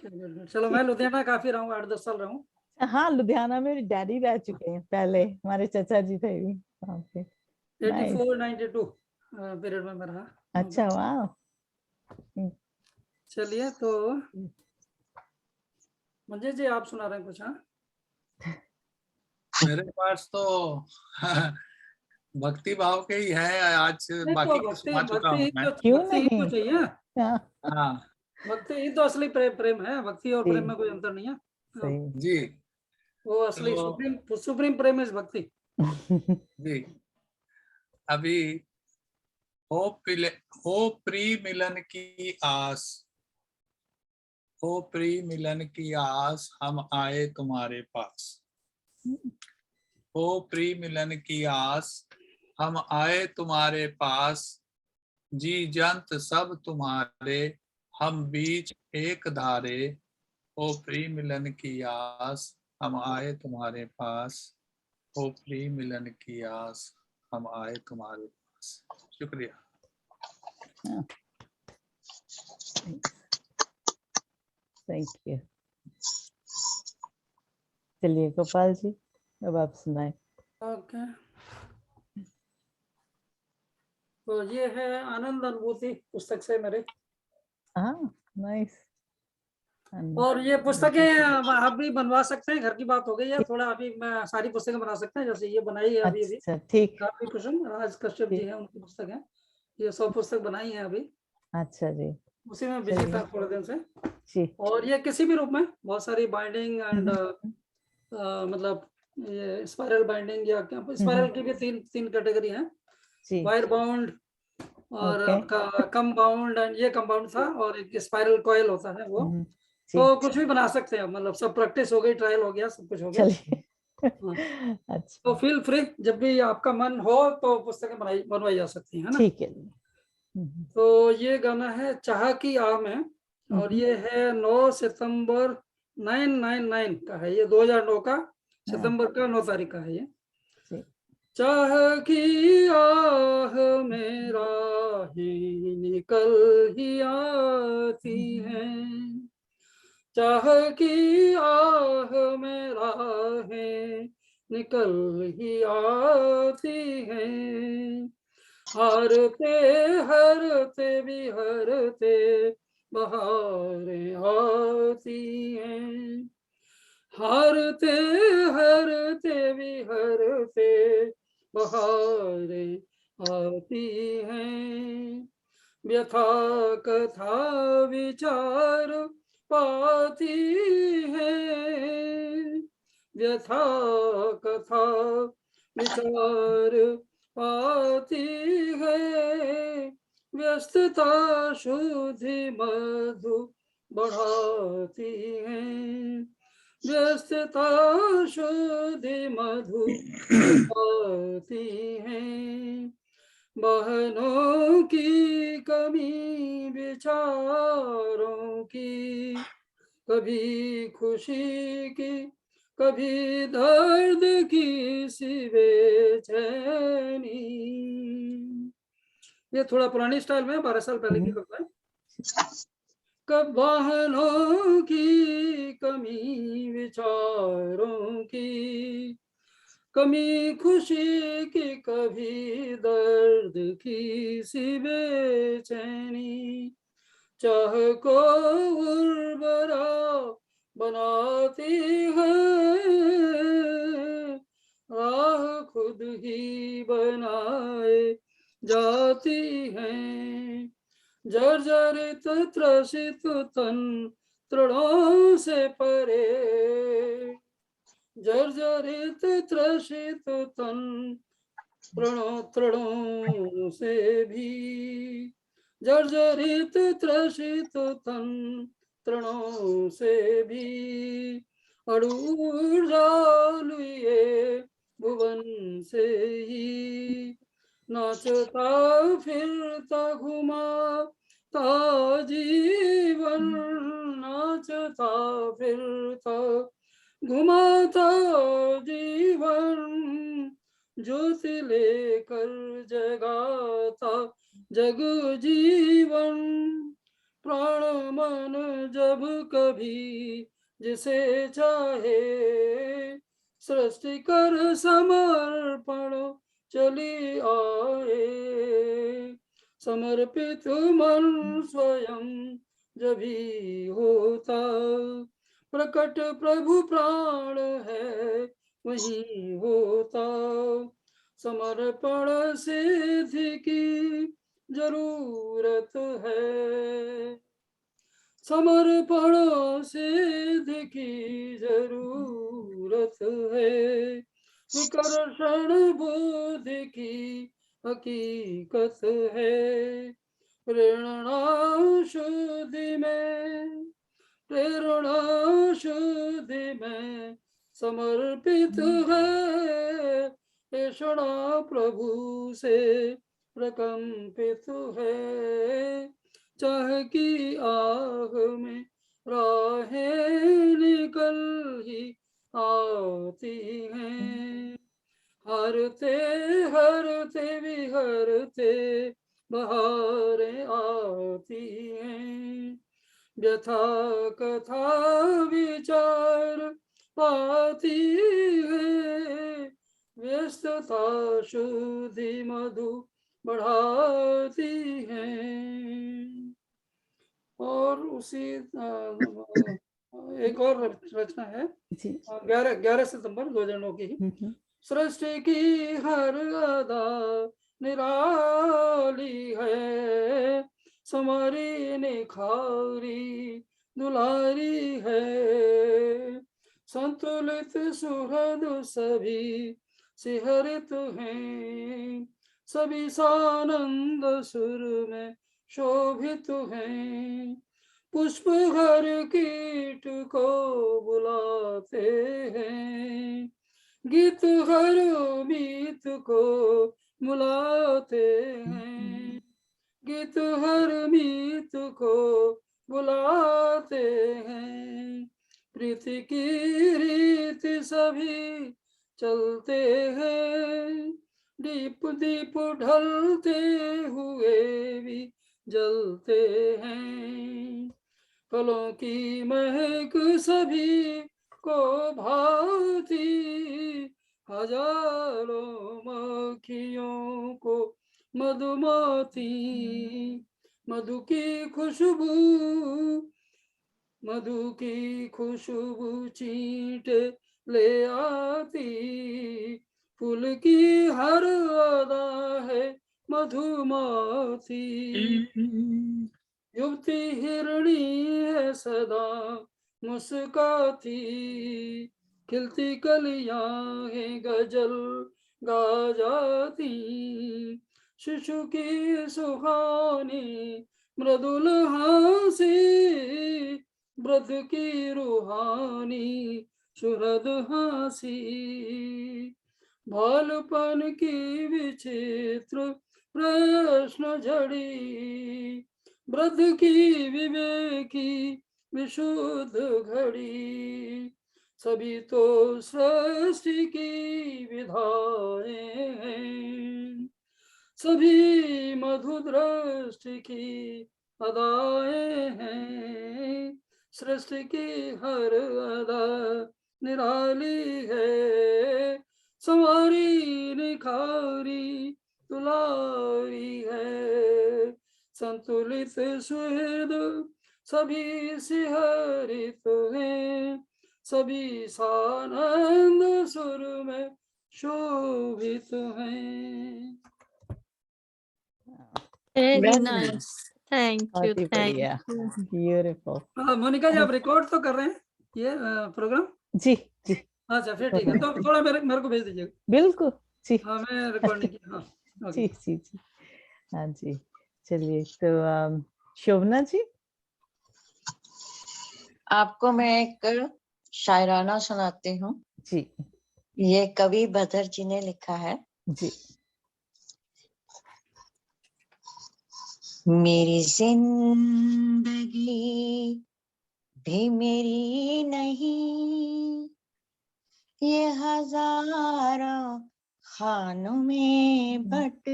[SPEAKER 5] चलो मैं लुधियाना काफी रहा हूँ, 8-10 साल रहा हूँ।
[SPEAKER 1] हाँ लुधियाना में मेरे डैडी रह चुके हैं पहले हमारे चाचा जी थे भी वहाँ पे
[SPEAKER 5] 84-92 पीरियड में मैं रहा।
[SPEAKER 1] अच्छा वाह
[SPEAKER 5] चलिए तो मंजय जी आप सुना रहे हैं कुछ? हाँ
[SPEAKER 2] मेरे पास तो भक्ति भाव के ही है आज बाकी
[SPEAKER 5] तो
[SPEAKER 2] सुना चुका हूँ मैं।
[SPEAKER 1] क्यों
[SPEAKER 5] भक्ति ही तो
[SPEAKER 1] नहीं?
[SPEAKER 5] चाहिए।
[SPEAKER 2] हाँ
[SPEAKER 5] भक्ति ही तो असली प्रेम है। भक्ति और
[SPEAKER 1] जी।
[SPEAKER 5] प्रेम में कोई अंतर नहीं है।
[SPEAKER 1] सही
[SPEAKER 2] जी
[SPEAKER 5] वो असली
[SPEAKER 2] तो-
[SPEAKER 5] सुप्रीम प्रेम इज भक्ति।
[SPEAKER 2] जी अभी हो प्री मिलन की आस, हो प्री मिलन की आस हम आए तुम्हारे पास, हो प्री मिलन की आस हम आए तुम्हारे पास, जी जंत सब तुम्हारे हम बीच एक धारे, हो प्री मिलन की आस हम आए तुम्हारे पास, हो प्री मिलन की आस हम आए तुम्हारे पास। शुक्रिया।
[SPEAKER 1] Thank you. चलिए गोपाल जी अब आप सुनाए।
[SPEAKER 5] ओके तो ये है आनंद अनुभूति पुस्तक से मेरे।
[SPEAKER 1] हाँ नाइस।
[SPEAKER 5] और ये पुस्तकें आप भी बनवा सकते हैं। घर की बात हो गई है थोड़ा, अभी मैं सारी पुस्तकें बना सकते हैं। जैसे ये बनाई है अभी
[SPEAKER 1] अच्छा ठीक।
[SPEAKER 5] काफी कुसुम राज कश्यप जी है, उनकी पुस्तक है। ये 100 पुस्तक बनाई है अभी।
[SPEAKER 1] अच्छा जी
[SPEAKER 5] उसी में बिजी था थोड़े दिन से।
[SPEAKER 1] जी।
[SPEAKER 5] और ये किसी भी रूप में बहुत सारी बाइंडिंग एंड मतलब ये स्पाइरल बाइंडिंग या स्पाइरल की भी तीन कैटेगरी है।
[SPEAKER 1] जी
[SPEAKER 5] वायर बाउंड और
[SPEAKER 1] Okay.
[SPEAKER 5] आपका कंपाउंड एंड ये कंपाउंड था, और एक स्पाइरल कॉइल होता है वो।
[SPEAKER 1] जी
[SPEAKER 5] तो कुछ भी बना सकते हैं, मतलब सब प्रैक्टिस हो गई, ट्रायल हो गया, सब कुछ हो गया।
[SPEAKER 1] चलिए अच्छा
[SPEAKER 5] तो फील फ्री, जब भी आपका मन हो तो पुस्तकें बनवाई जा सकती है ना।
[SPEAKER 1] ठीक है।
[SPEAKER 5] तो ये गाना है चाह की आह में, और ये है 9 सितंबर 999 का है, ये 2009 का सितंबर का 9 तारीख का है ये।
[SPEAKER 1] जी।
[SPEAKER 5] चाह की आह में राहें निकल ही आती हैं, चाह की आह में राहें निकल ही आती हैं, हारते हरते बिहरते बहारें आती हैं, हारते हरते बिहरते बहारें आती हैं, व्यथा कथा विचार पाती है, व्यथा कथा विचार पाती है, व्यस्तता शुद्धि मधु बढ़ाती है, व्यस्तता शुद्धि मधु बढ़ाती है, बहनों की कमी विचारों की, कभी खुशी की कभी दर्द की सी बेचैनी। ये थोड़ा पुरानी स्टाइल में 12 साल पहले की कविता है। कब बहनों की कमी विचारों की, कमी खुशी की कभी दर्द की सी बेचैनी, चाह को उर्वरा बनाती है, राह खुद ही बनाए जाती हैं, जर्जरित त्रसित तन तृणों से परे, जर्जरित त्रसित तन तृणों से भी, जर्जरित त्रसित तन तृणों से भी, अड़ूर जालुए भुवन से ही, नाचता फिरता घुमाता जीवन, नाचता फिरता घुमाता जीवन, ज्योति लेकर जगाता जग जीवन, प्राण मन जब कभी जिसे चाहे, सृष्टि कर समर्पण चली आए, समर्पित मन स्वयं जभी होता, प्रकट प्रभु प्राण है वही होता, समर्पण सिद्धि की जरूरत है, समर्पण सिद्धि की जरूरत है, विकर्षण बुद्धि की हकीकत है, प्रेरणा शुद्धि में, प्रेरणा शुद्धि में समर्पित है, तृष्णा प्रभु से प्रकंपित है, चाह की आह में राहें निकल ही आती हैं, हरते हरते बिहरते बहारें आती हैं, व्यथा कथा विचार पाती है, व्यस्तता शुद्धि मधु बढ़ाती है। और उसी एक और रचना है 11 सितंबर 2009 की ही, सृष्टि की हर अदा निराली है, समरी निखारी दुलारी है, संतुलित सुहृद सभी सिहरित हैं, सभी सानंद सुर में शोभित हैं, पुष्प हर कीट को बुलाते हैं, गीत हर मीत को बुलाते हैं, गीत हर मीत को बुलाते हैं, प्रीति की रीत सभी चलते हैं, दीप दीप ढलते हुए भी जलते हैं। फलों की महक सभी को भाती, हजारों मक्खियों को मधुमाती। मधु की खुशबू, मधु की खुशबू चींटे ले आती, फूल की हर अदा है मधुमाती। युवती हिरणी है सदा मुस्काती, खिलती कलियां है गजल गा जाती। शिशु की सुहानी मृदुल हंसी, वृद्ध की रूहानी सुहृद हंसी। बालपन की विचित्र प्रश्न झड़ी, वृद्ध की विवेकी विशुद्ध घड़ी। सभी तो सृष्टि की विधाएं हैं, सभी मधु दृष्टि की अदाएं हैं। सृष्टि की हर अदा निराली है, संवारी निखारी दुलारी है। संतुलित सुहृद सभी सिहरित हैं, सभी सानंद सुर में शोभित हैं।
[SPEAKER 3] Very
[SPEAKER 4] Very
[SPEAKER 3] nice, thank you,
[SPEAKER 1] बहुत ही बढ़िया,
[SPEAKER 3] थैंक यू।
[SPEAKER 1] ब्यूटीफुल।
[SPEAKER 5] मोनिका जी, आप रिकॉर्ड तो कर रहे हैं ये प्रोग्राम?
[SPEAKER 1] जी जी
[SPEAKER 5] अच्छा, फिर ठीक है, तो थोड़ा मेरे को भेज दीजिएगा।
[SPEAKER 1] बिल्कुल जी।
[SPEAKER 5] हाँ, मैं रिकॉर्ड नहीं किया। हाँ,
[SPEAKER 1] जी
[SPEAKER 5] ओके।
[SPEAKER 1] जी जी, हाँ जी। चलिए, तो शोभना जी।
[SPEAKER 4] आपको मैं एक शायराना सुनाती हूँ।
[SPEAKER 1] जी
[SPEAKER 4] ये कवि बदर जी ने लिखा है।
[SPEAKER 1] जी।
[SPEAKER 4] मेरी जिंदगी भी मेरी नहीं, ये हजारों खानों में बट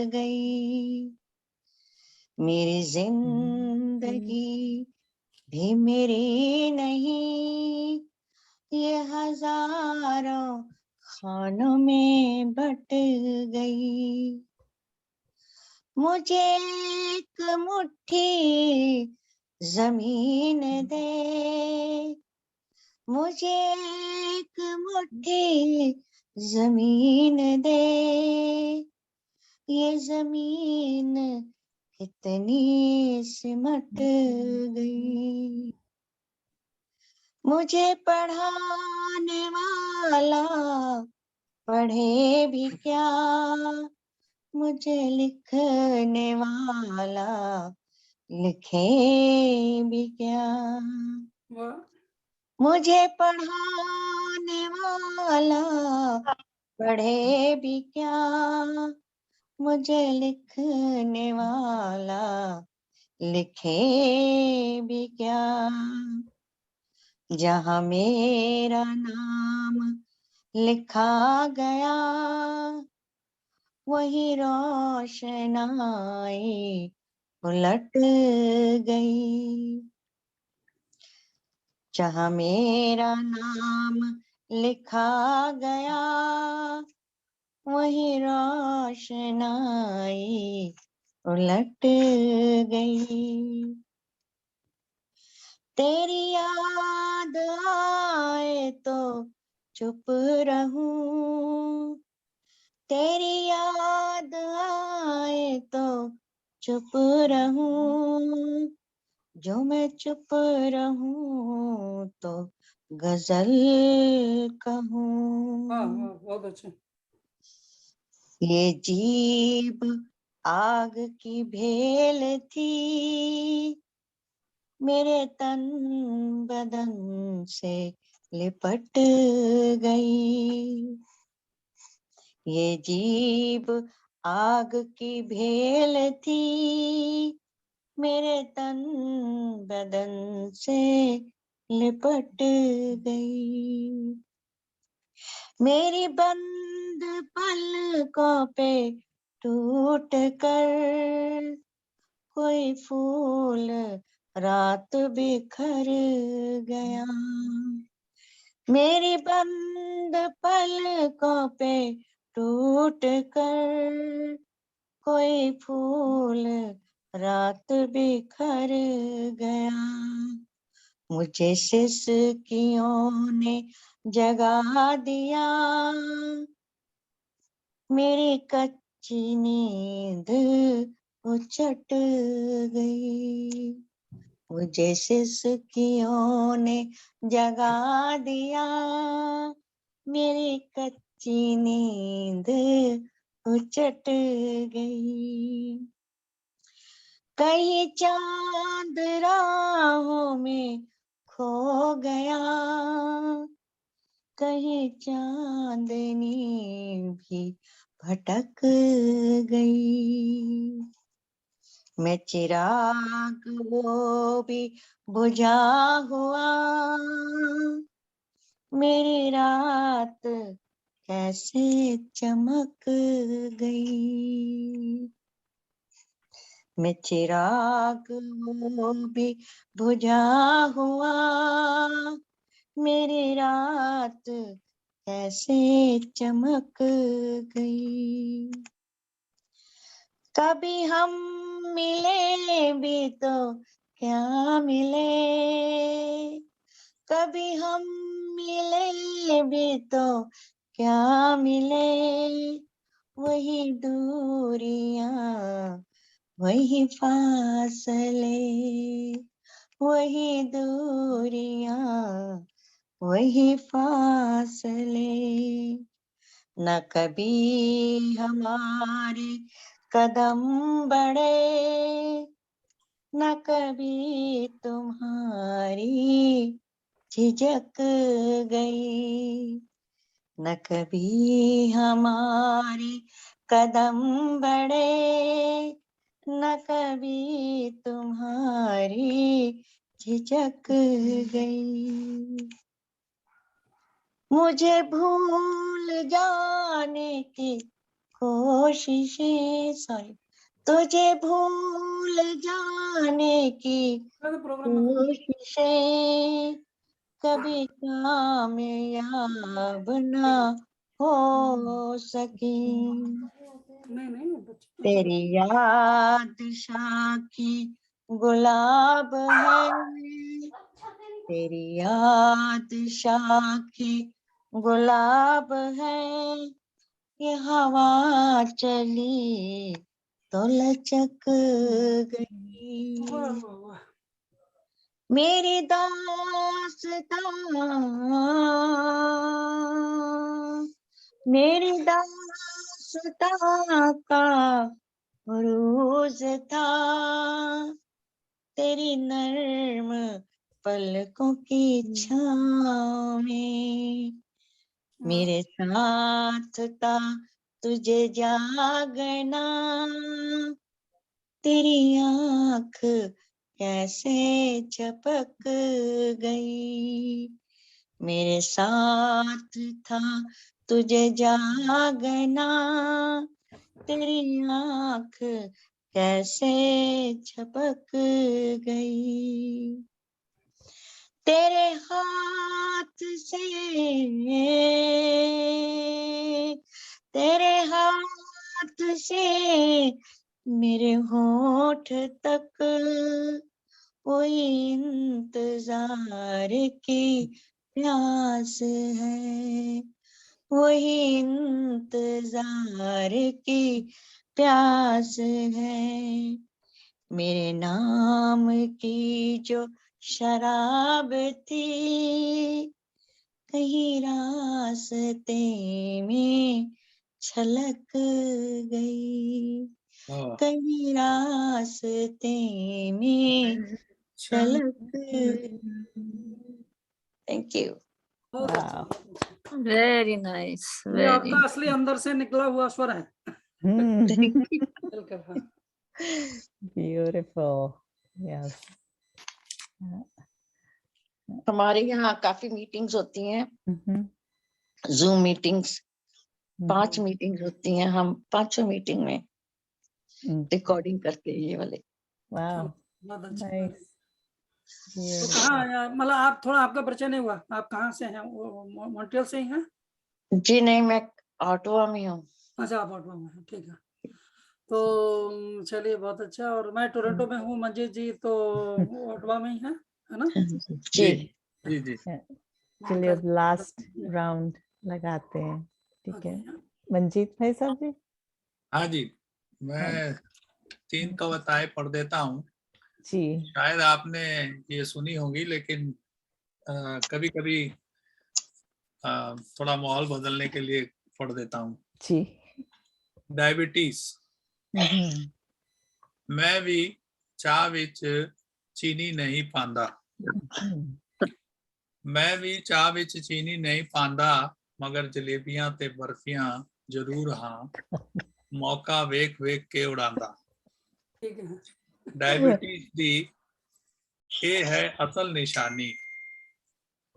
[SPEAKER 4] गई। मेरी जिंदगी भी मेरी नहीं, ये हजारों खानों में बट गई। मुझे एक मुट्ठी जमीन दे, मुझे एक मुट्ठी जमीन दे, ये जमीन कितनी सिमट गई। मुझे पढ़ाने वाला पढ़े भी क्या, मुझे लिखने वाला लिखे भी क्या।
[SPEAKER 5] वाह,
[SPEAKER 4] मुझे पढ़ाने वाला पढ़े भी क्या, मुझे लिखने वाला लिखे भी क्या। जहाँ मेरा नाम लिखा गया, वही रोशनाई उलट गई। जहाँ मेरा नाम लिखा गया, वही रोशनाई उलट गई। तेरी याद आए तो चुप रहूं, तेरी याद आए तो चुप रहूं, जो मैं चुप रहूं तो गजल कहूं।
[SPEAKER 5] वाह, वाह, बहुत अच्छे।
[SPEAKER 4] ये जीभ आग की भेल थी, मेरे तन बदन से लिपट गई। ये जीभ आग की भेल थी, मेरे तन बदन से लिपट गई। मेरी बंद पलकों पे टूट कर कोई फूल रात बिखर गया। मेरी बंद पलकों पे टूट कर कोई फूल रात बिखर गया। मुझे सिसकियों ने जगा दिया, मेरी कच्ची नींद उचट गई। मुझे सिसकियों ने जगा दिया, मेरी कच्ची नींद उचट गई। कहीं चांद राहों में खो गया, कहीं चांदनी भी भटक गई। मैं चिराग वो भी बुझा हुआ, मेरी रात कैसे चमक गई। मैं चिराग वो भी बुझा हुआ, मेरी रात कैसे चमक गई। कभी हम मिले भी तो क्या मिले, कभी हम मिले भी तो क्या मिले। वही दूरियां वही फासले, वही दूरियां वही फासले। न कभी हमारे कदम बढ़े, न कभी तुम्हारी झिझक गई। न कभी हमारे कदम बढ़े, न कभी तुम्हारी झिझक गई। मुझे भूल जाने की कोशिशें, तुझे भूल जाने की कोशिशें कभी कामयाब ना हो सकी। तेरी याद शाखी गुलाब है, तेरी याद शाखी गुलाब है। ये हवा चली तो लचक गई। मेरी दास्तां, मेरी दास्तां का रोज था, तेरी नर्म पलकों की छाँव में। मेरे साथ था तुझे जागना, तेरी आँख कैसे झपक गई। मेरे साथ था तुझे जागना, तेरी आँख कैसे झपक गई। तेरे हाथ से, तेरे हाथ से मेरे होठ तक कोई इंतजार की प्यास है, वही इंतजार की प्यास है। मेरे नाम की जो शराब थी, कहीं रास्ते में छलक गई, कहीं रास्ते में छलक। Thank you.
[SPEAKER 1] Wow.
[SPEAKER 3] Very nice,
[SPEAKER 5] ये
[SPEAKER 3] वेरी
[SPEAKER 5] आपका असली अंदर से निकला हुआ स्वर है।
[SPEAKER 1] Hmm.
[SPEAKER 5] बिल्कुल, हाँ।
[SPEAKER 1] Beautiful. Yes.
[SPEAKER 4] हमारे यहाँ काफी मीटिंग्स होती हैं,
[SPEAKER 1] Mhm.
[SPEAKER 4] Zoom meetings, 5
[SPEAKER 1] Mhm.
[SPEAKER 4] Meetings होती हैं, हम 5 मीटिंग में
[SPEAKER 1] Mm.
[SPEAKER 4] रिकॉर्डिंग करते हैं ये वाले।
[SPEAKER 1] Wow.
[SPEAKER 5] बहुत अच्छा।
[SPEAKER 1] Nice.
[SPEAKER 5] तो
[SPEAKER 1] Beautiful.
[SPEAKER 5] कहाँ मतलब आप थोड़ा आपका परिचय नहीं हुआ, आप कहाँ से हैं? मॉन्ट्रियल से ही हैं?
[SPEAKER 4] जी नहीं, मैं ऑटवा में हूँ।
[SPEAKER 5] अच्छा, आप ऑटवा में हैं, ठीक है। तो चलिए बहुत अच्छा। और मैं टोरंटो में हूँ, मंजीत जी तो ऑटवा में ही है ना?
[SPEAKER 2] जी
[SPEAKER 4] जी
[SPEAKER 2] जी जी।
[SPEAKER 1] चलिए अब लास्ट राउंड लगाते हैं, ठीक है। मंजीत भाई साहब जी।
[SPEAKER 2] हाँ जी, मैं 3 कविताएं पढ़ देता हूँ।
[SPEAKER 1] जी
[SPEAKER 2] शायद आपने ये सुनी होंगी, लेकिन कभी कभी थोड़ा माहौल बदलने के लिए पढ़ देता हूँ।
[SPEAKER 1] जी।
[SPEAKER 2] डायबिटीज।
[SPEAKER 1] हम्म,
[SPEAKER 2] मैं भी चाह विच चीनी नहीं पांदा,
[SPEAKER 1] हम्म,
[SPEAKER 2] मैं भी चाह विच चीनी नहीं पांदा, मगर जलेबियां ते बर्फियां जरूर हाँ, मौका वेख वेख के उड़ांदा।
[SPEAKER 5] ठीक है।
[SPEAKER 2] डायबिटीज दी ये है असल निशानी,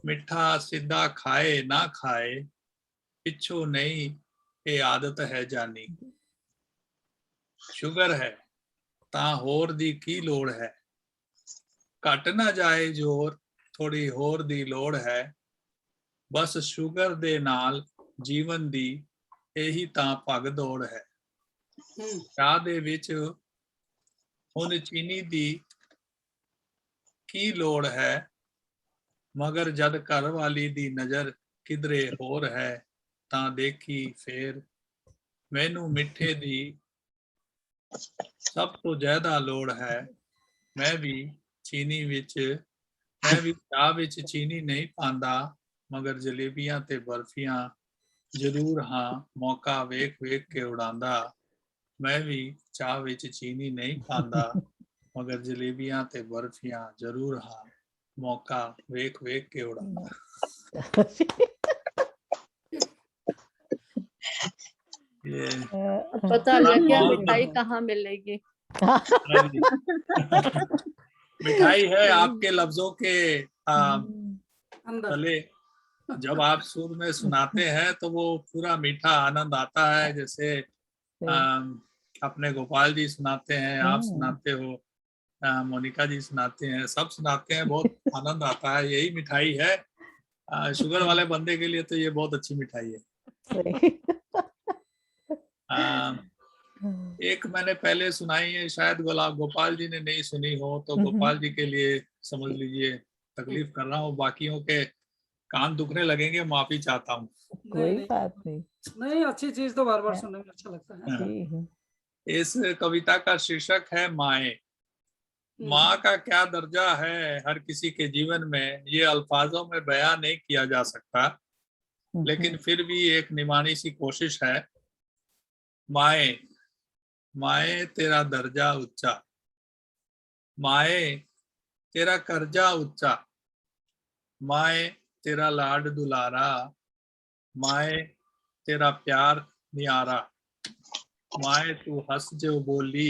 [SPEAKER 2] मिठा सिद्धा खाए ना खाए, पिछू नहीं ये आदत है जानी। शुगर है ता होर दी की लोड़ है, घट ना जाए जोर थोड़ी होर दी लोड़ है, बस शुगर दे नाल जीवन दी यही ਤਾਂ ਭਗ ਦੌੜ ਹੈ। ਚਾਹ ਦੇ ਵਿੱਚ ਹੁਣ ਚੀਨੀ ਦੀ ਕੀ ਲੋੜ ਹੈ, ਮਗਰ ਜਦ ਘਰ ਵਾਲੀ ਦੀ ਨਜ਼ਰ ਕਿਧਰੇ ਹੋਰ ਹੈ, ਤਾਂ ਦੇਖੀ ਫੇਰ ਮੈਨੂੰ ਮਿੱਠੇ ਦੀ ਸਭ ਤੋਂ ਜ਼ਿਆਦਾ ਲੋੜ ਹੈ। ਮੈਂ ਵੀ ਚੀਨੀ ਵਿੱਚ ਮੈਂ ਵੀ ਚਾਹ ਵਿੱਚ ਚੀਨੀ ਨਹੀਂ ਪਾਉਂਦਾ, ਮਗਰ ਜਲੇਬੀਆਂ ਤੇ ਬਰਫੀਆਂ ਜ਼ਰੂਰ ਹਾਂ, ਮੌਕਾ ਵੇਖ ਵੇਖ ਕੇ ਉਡਾਉਂਦਾ। ਮੈਂ ਵੀ ਚਾਹ ਵਿੱਚ ਚੀਨੀ ਨਹੀਂ ਪਾਉਂਦਾ, मगर जलेबियां ते बर्फियां जरूर हाँ, मौका वेख वेख के उड़ाता। ये
[SPEAKER 3] पता लग गया
[SPEAKER 2] माहौल
[SPEAKER 3] मिठाई
[SPEAKER 2] बदल-
[SPEAKER 3] कहाँ मिलेगी।
[SPEAKER 2] हाँ जी। मिठाई है आपके लफ्जों के
[SPEAKER 5] अंदर।
[SPEAKER 2] तले। जब आप सुर में सुनाते हैं तो वो पूरा मीठा आनंद आता है। जैसे अपने गोपाल जी सुनाते हैं, आप सुनाते हो, मोनिका जी सुनाते हैं, सब सुनाते हैं, बहुत आनंद आता है। यही मिठाई है। शुगर वाले बंदे के लिए तो ये बहुत अच्छी मिठाई है। एक मैंने पहले सुनाई है, शायद गोपाल जी ने नहीं सुनी हो, तो गोपाल जी के लिए समझ लीजिए तकलीफ कर रहा हूँ। बाकियों के कान दुखने लगेंगे, माफी चाहता हूँ।
[SPEAKER 1] कोई बात नहीं।
[SPEAKER 5] नहीं, अच्छी चीज तो बार बार सुनने में अच्छा लगता है।
[SPEAKER 2] इस कविता का शीर्षक है माए। माँ का क्या दर्जा है हर किसी के जीवन में, ये अल्फाजों में बयान नहीं किया जा सकता, लेकिन फिर भी एक निमानी सी कोशिश है। माए माए तेरा दर्जा ऊंचा, माए तेरा कर्जा ऊंचा, माए तेरा लाड दुलारा, माए तेरा प्यार नियारा, माए तू हंस जो बोली,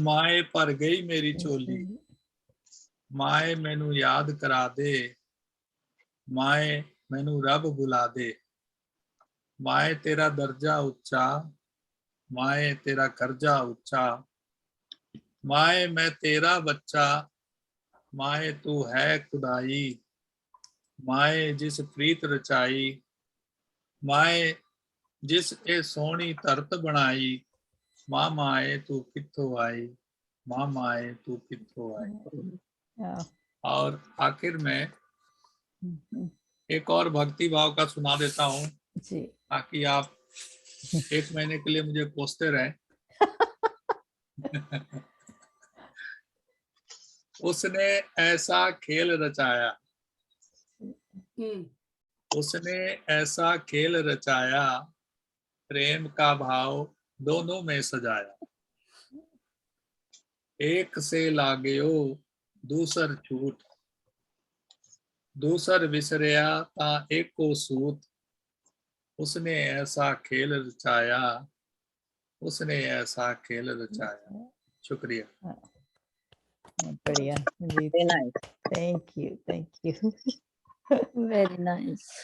[SPEAKER 2] माए पर गई मेरी चोली, माए मैनू याद करा दे, माए मैनू रब बुला दे। माए तेरा दर्जा ऊंचा, माए तेरा कर्जा ऊंचा, माए मैं तेरा बच्चा, माए तू है खुदाई, माए जिस प्रीत रचाई, माए जिस ए सोहनी धरत बनाई, माँ माए तू कित्थों आई, माँ माए तू कित्थों आई। और आखिर में एक और भक्ति भाव का सुना देता हूँ, ताकि आप 1 महीने के लिए मुझे कोसते रहें। उसने ऐसा खेल रचाया, उसने ऐसा खेल रचाया, प्रेम का भाव दोनों में सजाया। एक से लागयो दूसर छूट, दूसर विसरिया ता एक को सूत, उसने ऐसा खेल रचाया, उसने ऐसा खेल रचाया। शुक्रिया।
[SPEAKER 1] बहुत बढ़िया जी,
[SPEAKER 4] Very nice.
[SPEAKER 1] Thank you
[SPEAKER 3] very nice.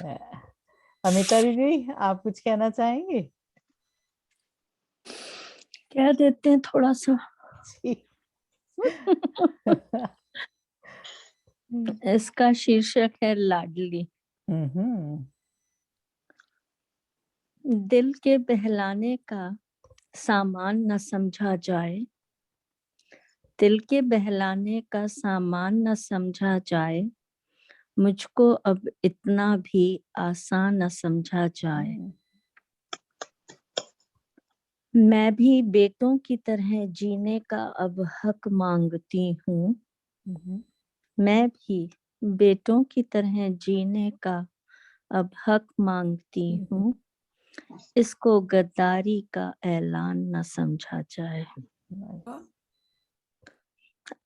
[SPEAKER 1] Amita दीदी, आप कुछ कहना चाहेंगे?
[SPEAKER 3] कह देते हैं थोड़ा सा।
[SPEAKER 1] जी।
[SPEAKER 3] इसका शीर्षक है लाडली।
[SPEAKER 1] हम्म,
[SPEAKER 3] दिल के बहलाने का सामान न समझा जाए, दिल के बहलाने का सामान न समझा जाए, मुझको अब इतना भी आसान न समझा जाए। मैं भी बेटों की तरह जीने का अब हक मांगती हूँ, मैं भी बेटों की तरह जीने का अब हक मांगती हूँ, इसको गद्दारी का ऐलान न समझा जाए।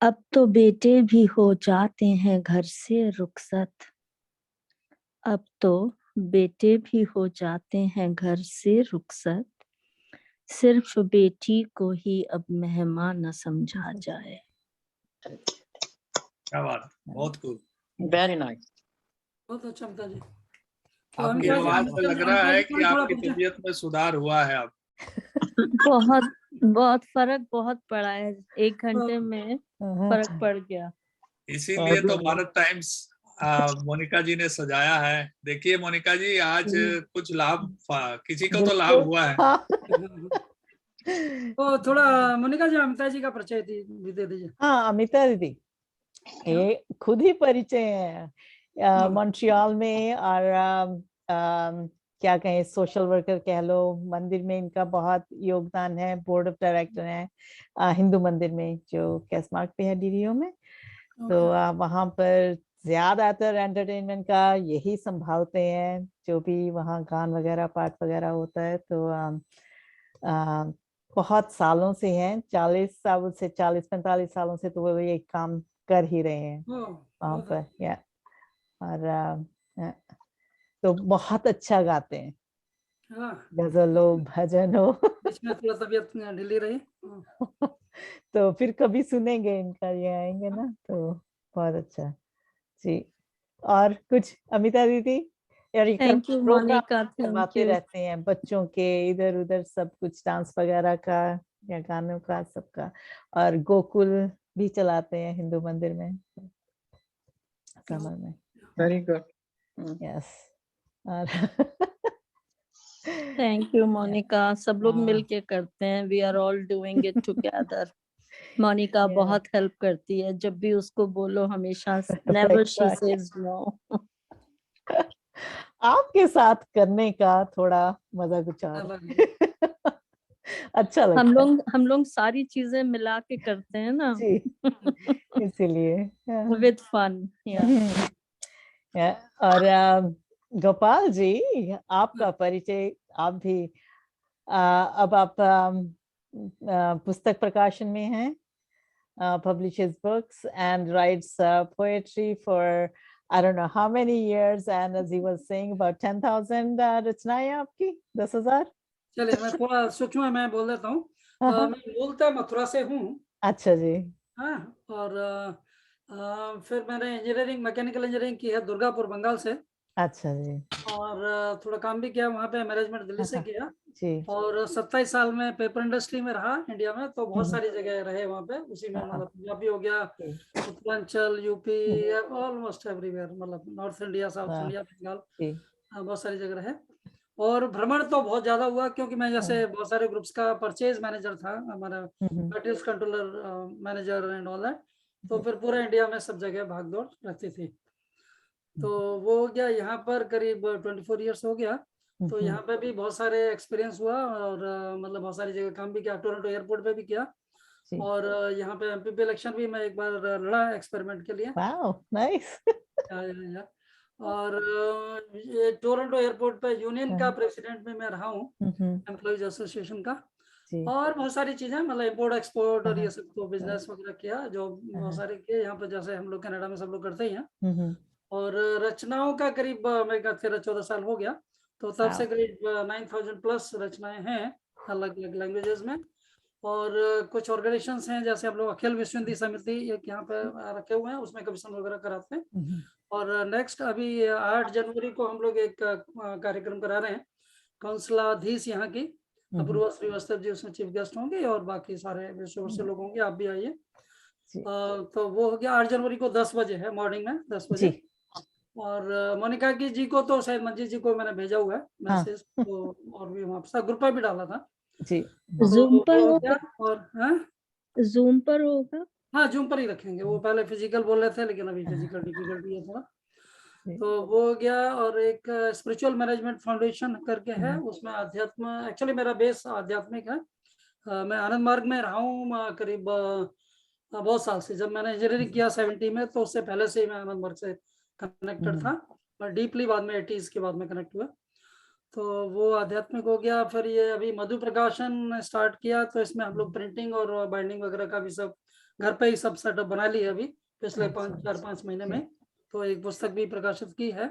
[SPEAKER 3] अब तो बेटे भी हो जाते हैं घर से रुखसत, अब तो बेटे भी हो जाते हैं घर से रुखसत, सिर्फ बेटी को ही अब मेहमान न समझा जाए।
[SPEAKER 2] क्या बात, बहुत खूब।
[SPEAKER 4] Very nice.
[SPEAKER 5] बहुत अच्छा अमिता जी।
[SPEAKER 2] आपकी आवाज से लग रहा है कि आपकी तबीयत में सुधार हुआ है अब।
[SPEAKER 3] बहुत बहुत फर्क बहुत पड़ा है, 1 घंटे में फर्क पड़ गया।
[SPEAKER 2] इसीलिए तो भारत टाइम्स मोनिका जी ने सजाया है। देखिए मोनिका जी, आज कुछ लाभ, किसी को तो लाभ हुआ है।
[SPEAKER 5] तो थोड़ा मोनिका जी अमिता जी का परिचय भी दे दीजिए।
[SPEAKER 1] हाँ, अमिता दीदी ये खुद ही परिचय है मॉन्ट्रियल में, और क्या कहें, सोशल वर्कर कह लो। मंदिर में इनका बहुत योगदान है, बोर्ड ऑफ डायरेक्टर है हिंदू मंदिर में जो कैसमार्क पे है डीडीओ में। तो वहां पर ज्यादातर एंटरटेनमेंट का यही संभालते हैं, जो भी वहाँ गान वगैरह पाठ वगैरह होता है। तो बहुत सालों से हैं, 40 साल से 40-45 सालों से तो वो ये काम कर ही रहे हैं वहां पर। या और तो बहुत अच्छा गाते हैं, गजल हो भजन हो।
[SPEAKER 5] इसमें थोड़ा तबीयत ढीली रही।
[SPEAKER 1] तो फिर कभी सुनेंगे इनका, ये आएंगे ना, तो बहुत अच्छा जी। और कुछ अमिता दीदी? यार
[SPEAKER 3] thank you
[SPEAKER 1] program
[SPEAKER 3] Monica, thank
[SPEAKER 1] करवाते
[SPEAKER 3] यू।
[SPEAKER 1] रहते हैं बच्चों के इधर उधर, सब कुछ डांस वगैरह का या गानों का सबका, और गोकुल भी चलाते हैं हिंदू मंदिर में समर में।
[SPEAKER 4] Very good.
[SPEAKER 1] यस। और
[SPEAKER 3] थैंक यू मोनिका, सब लोग
[SPEAKER 1] हाँ।
[SPEAKER 3] मिलके करते हैं, we are all doing it together. Monica
[SPEAKER 1] Yeah.
[SPEAKER 3] बहुत हेल्प करती है, जब भी उसको बोलो हमेशा नेवर शी सेज नो।
[SPEAKER 1] आपके साथ करने का थोड़ा मजा कुछ और अच्छा लगता है।
[SPEAKER 3] हम लोग सारी चीजें मिला के करते हैं ना
[SPEAKER 1] जी, इसीलिए
[SPEAKER 3] विद फन।
[SPEAKER 1] और गोपाल जी, आपका परिचय, आप भी अब आप पुस्तक प्रकाशन में हैं, publishes books and writes poetry for I don't know how many years, and as he was saying about 10,000 रचनाएं आपकी, 10,000।
[SPEAKER 5] चलिए मैं थोड़ा सूक्ष्म मैं बोल देता हूँ। मैं मूलतः मथुरा से हूँ।
[SPEAKER 1] अच्छा जी।
[SPEAKER 5] हाँ, और फिर मैंने इंजीनियरिंग, मैकेनिकल इंजीनियरिंग की है दुर्गापुर बंगाल से।
[SPEAKER 1] अच्छा जी।
[SPEAKER 5] और थोड़ा काम भी किया वहाँ पे, मैनेजमेंट दिल्ली से किया।
[SPEAKER 1] जी।
[SPEAKER 5] और 27 साल में पेपर इंडस्ट्री में रहा इंडिया में, तो बहुत सारी जगह रहे वहाँ पे। उसी में मतलब पंजाबी हो गया, उत्तरांचल, यूपी, ऑलमोस्ट एवरीवेयर, मतलब north India, south India, Bengal, बहुत सारी जगह रहे। और भ्रमण तो बहुत ज्यादा हुआ, क्योंकि मैं जैसे बहुत सारे ग्रुप्स का परचेज मैनेजर था, हमारा materials controller manager and all that. तो फिर पूरे इंडिया में सब जगह भागदौड़ रहती थी। तो वो हो गया, यहाँ पर करीब 24 ईयर्स हो गया। तो यहाँ पे भी बहुत सारे एक्सपीरियंस हुआ, और मतलब बहुत सारी जगह काम भी किया, टोरंटो एयरपोर्ट पे भी किया। और यहाँ पे एमपीपी इलेक्शन भी मैं एक बार लड़ा एक्सपेरिमेंट के लिए।
[SPEAKER 1] Wow, nice.
[SPEAKER 5] और ये टोरंटो एयरपोर्ट पे यूनियन का प्रेसिडेंट में मैं रहा हूँ, एम्प्लॉइज एसोसिएशन का। और बहुत सारी चीजें, मतलब इम्पोर्ट एक्सपोर्ट और ये सब, तो बिजनेस वगैरह किया, जो बहुत सारे किए यहाँ पर, जैसे हम लोग कनाडा में सब लोग करते ही हैं। और रचनाओं का करीब मेरे ख्याल 13-14 साल हो गया। तो तब से करीब 9,000 प्लस रचनाएं हैं अलग अलग लैंग्वेजेस में। और कुछ ऑर्गेनाइजेशंस हैं, जैसे हम लोग अखिल विश्व हिंदी समिति एक यहाँ पे रखे हुए हैं, उसमें कमीशन वगैरह कराते हैं।
[SPEAKER 1] Mhm.
[SPEAKER 5] और नेक्स्ट अभी 8 जनवरी को हम लोग एक कार्यक्रम करा रहे हैं, कौंसलाधीश यहाँ की अपूर्वा श्रीवास्तव जी उसमें चीफ गेस्ट होंगे, और बाकी सारे विश्व से लोग होंगे, आप भी आइए।
[SPEAKER 1] जी।
[SPEAKER 5] तो वो हो गया 8 जनवरी को 10 बजे है, मॉर्निंग में 10 बजे।
[SPEAKER 1] जी।
[SPEAKER 5] और मोनिका की जी को तो शायद मंजीत जी को मैंने भेजा हुआ है
[SPEAKER 1] हाँ।
[SPEAKER 5] मैसेज, तो और भी वहाँ पर ग्रुप पर भी डाला था।
[SPEAKER 1] जी।
[SPEAKER 5] तो
[SPEAKER 3] जूम पर
[SPEAKER 5] वो हो
[SPEAKER 3] होगा,
[SPEAKER 5] गया। और हाँ
[SPEAKER 3] जूम पर होगा।
[SPEAKER 5] हाँ, जूम पर ही रखेंगे। वो पहले फिजिकल बोल रहे थे, लेकिन अभी फिजिकल डिफिकल्टी है थोड़ा। तो वो हो गया। और एक स्पिरिचुअल मैनेजमेंट फाउंडेशन करके है, उसमें अध्यात्म, एक्चुअली मेरा बेस आध्यात्मिक है। मैं आनंद मार्ग में रहा हूँ करीब बहुत साल से। जब मैंने इंजीनियरिंग किया 70 में, तो उससे पहले से ही मैं आनंद मार्ग से कनेक्टेड था, और डीपली बाद में 80s के बाद में कनेक्ट हुआ। तो वो आध्यात्मिक हो गया। फिर ये अभी मधु प्रकाशन स्टार्ट किया, तो इसमें हम लोग प्रिंटिंग और बाइंडिंग वगैरह का भी सब घर पे ही सब सेटअप बना लिया अभी पिछले 4-5 महीने में। तो एक पुस्तक भी प्रकाशित की है,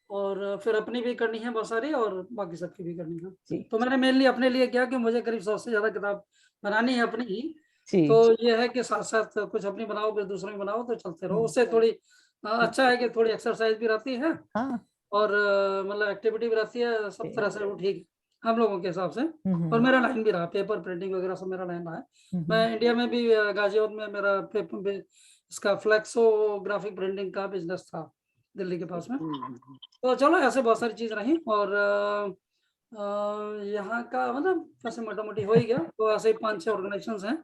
[SPEAKER 5] और फिर अपनी भी करनी है बहुत सारी, और बाकी सबकी भी करनी है। तो मैंने मेनली अपने लिए किया कि मुझे करीब 100 से ज्यादा किताब बनानी है अपनी ही। तो ये है कि साथ साथ कुछ अपनी बनाओ, फिर दूसरों की बनाओ, तो चलते रहो। उससे थोड़ी अच्छा है कि थोड़ी एक्सरसाइज भी रहती है, और मतलब एक्टिविटी भी रहती है, सब तरह से वो ठीक है हम लोगों के हिसाब से। और मेरा लाइन भी रहा, पेपर प्रिंटिंग वगैरह सब मेरा लाइन रहा है। मैं इंडिया में भी गाजियाबाद में मेरा पेपर इसका फ्लेक्सोग्राफिक प्रिंटिंग का बिजनेस था दिल्ली के पास में। तो चलो ऐसे बहुत सारी चीज रही। और यहाँ का मतलब ऐसे मोटा मोटी हो ही गया। तो ऐसे 5-6 ऑर्गेनाइजेशंस हैं,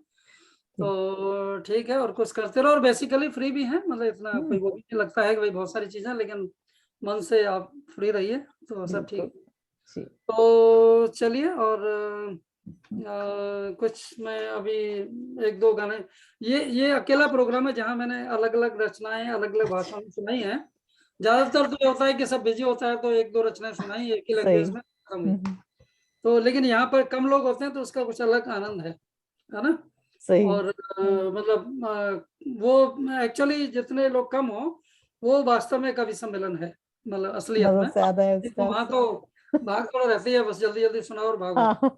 [SPEAKER 5] तो ठीक है। और कुछ करते रहो, और बेसिकली फ्री भी है, मतलब इतना कोई वो भी नहीं लगता है कि भाई बहुत सारी चीजें, लेकिन मन से आप फ्री रहिए, तो सब ठीक है। तो चलिए। और कुछ मैं अभी 1-2 गाने, ये अकेला प्रोग्राम है जहाँ मैंने अलग अलग रचनाएं अलग अलग भाषा में सुनाई है। ज्यादातर तो ये होता है कि सब बिजी होता है, तो 1-2 रचनाएं सुनाई एक ही लैंग्वेज में खत्म हुई। तो लेकिन यहाँ पर कम लोग होते हैं, तो उसका कुछ अलग आनंद है ना। और मतलब वो एक्चुअली जितने लोग कम हो, वो वास्तव में कवि सम्मेलन है, मतलब असलियत में। तो वहाँ तो भाग थोड़ा रहती है, बस जल्दी जल्दी सुनाओ और भागो।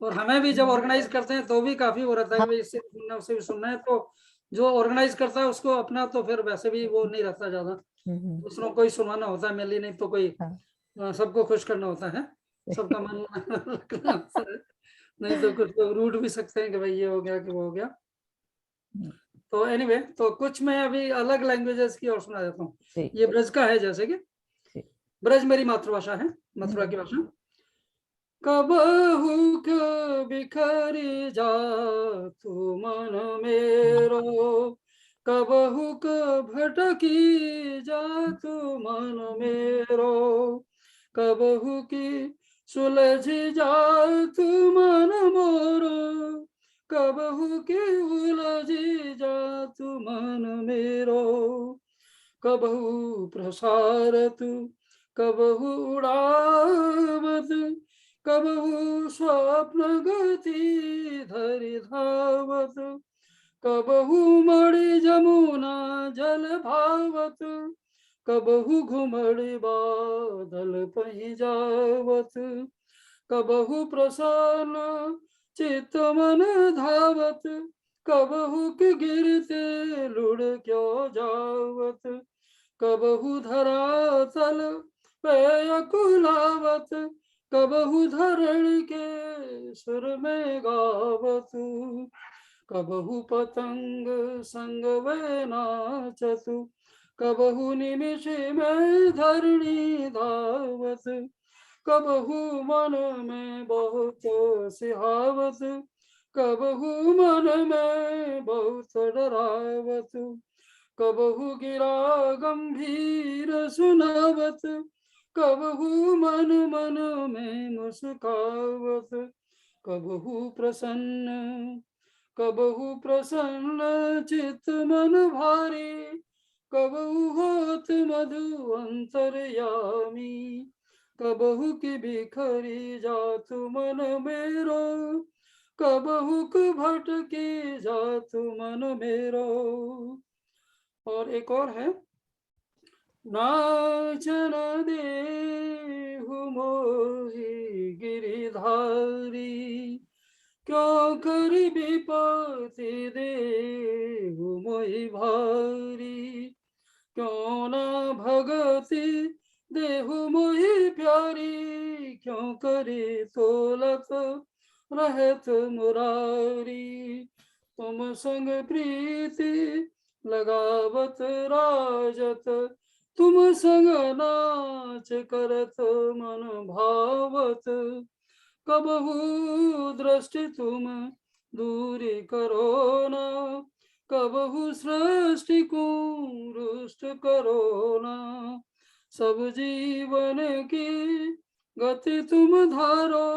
[SPEAKER 5] और हमें भी जब ऑर्गेनाइज करते हैं, तो भी काफी वो रहता है कि इससे भी सुनना उससे भी सुनना है। तो जो ऑर्गेनाइज करता है उसको अपना तो फिर वैसे भी वो नहीं रहता ज्यादा, दूसरों को ही सुनाना होता है मेनली, नहीं तो कोई सबको खुश करना होता है, सबका मन रखना होता है। नहीं तो कुछ लोग रूठ भी सकते हैं कि भाई ये हो गया कि वो हो गया। तो एनीवे, तो कुछ मैं अभी अलग लैंग्वेजेस की और सुना देता हूँ। ये ब्रज का है, जैसे कि ब्रज मेरी मातृभाषा है, मथुरा की भाषा। कबहू क्यों बिखरी जा तू मन मेरो, कबहू को भटकी जा तू मन मेरो, कबहू की सुलझी जा तू मन मोरो, कबहू की उलझी जा तू मन मेरो, कबहू प्रसार तू कबहू उड़ावत, कबहू स्वप्न गति धरि धावत, कबहू मणि जमुना जल भावत, कबहू घुमड़ बादल पहि जावत, कबहू प्रसन्न चित्त मन धावत, कबहू के गिरते लुढ़ क्यों जावत, कबहू धरातल पे अकुलावत, कबहू धरण के सुर में गावत, कबहू पतंग संग वे नाचत, कबहू निमिष में धरणी धावत, कबहू मन में बहुत सिहावत, कबहू मन में बहुत डरावत, कबहू गिरा गंभीर सुनावत, कबहू मन मन में मुस्कावत, कबहू प्रसन्न चित मन भारी, कबहू होत मधु अंतरयामी, कबहू की बिखरी जात मन मेरो, कबहू को भटकी जात मन मेरो। और एक और है, नाचन देहु मोहि गिरिधारी, क्यों भगति देहु मोहि भारी, क्यों ना भगति देहु मोहि प्यारी, क्यों करे तोलत रहत मुरारी। तुम संग प्रीति लगावत राजत, तुम संग नाच करत मन भावत, कबहू दृष्टि तुम दूरी करो ना, कबहू सृष्टि को रुष्ट करो ना। सब जीवन की गति तुम धारो,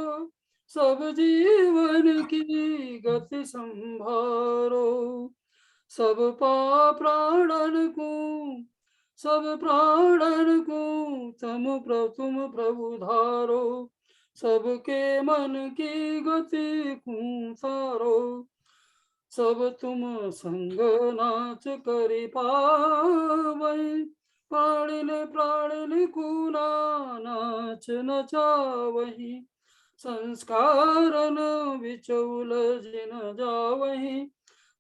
[SPEAKER 5] सब जीवन की गति संभारो, सब प्राणन को, सब प्राणन को तुम प्रभु धारो, सबके मन की गति को तारो। सब तुम संग नाच करि पावै, प्राणिन कूना नाच नचावहि, संस्कारन विचौल जिन जावहि,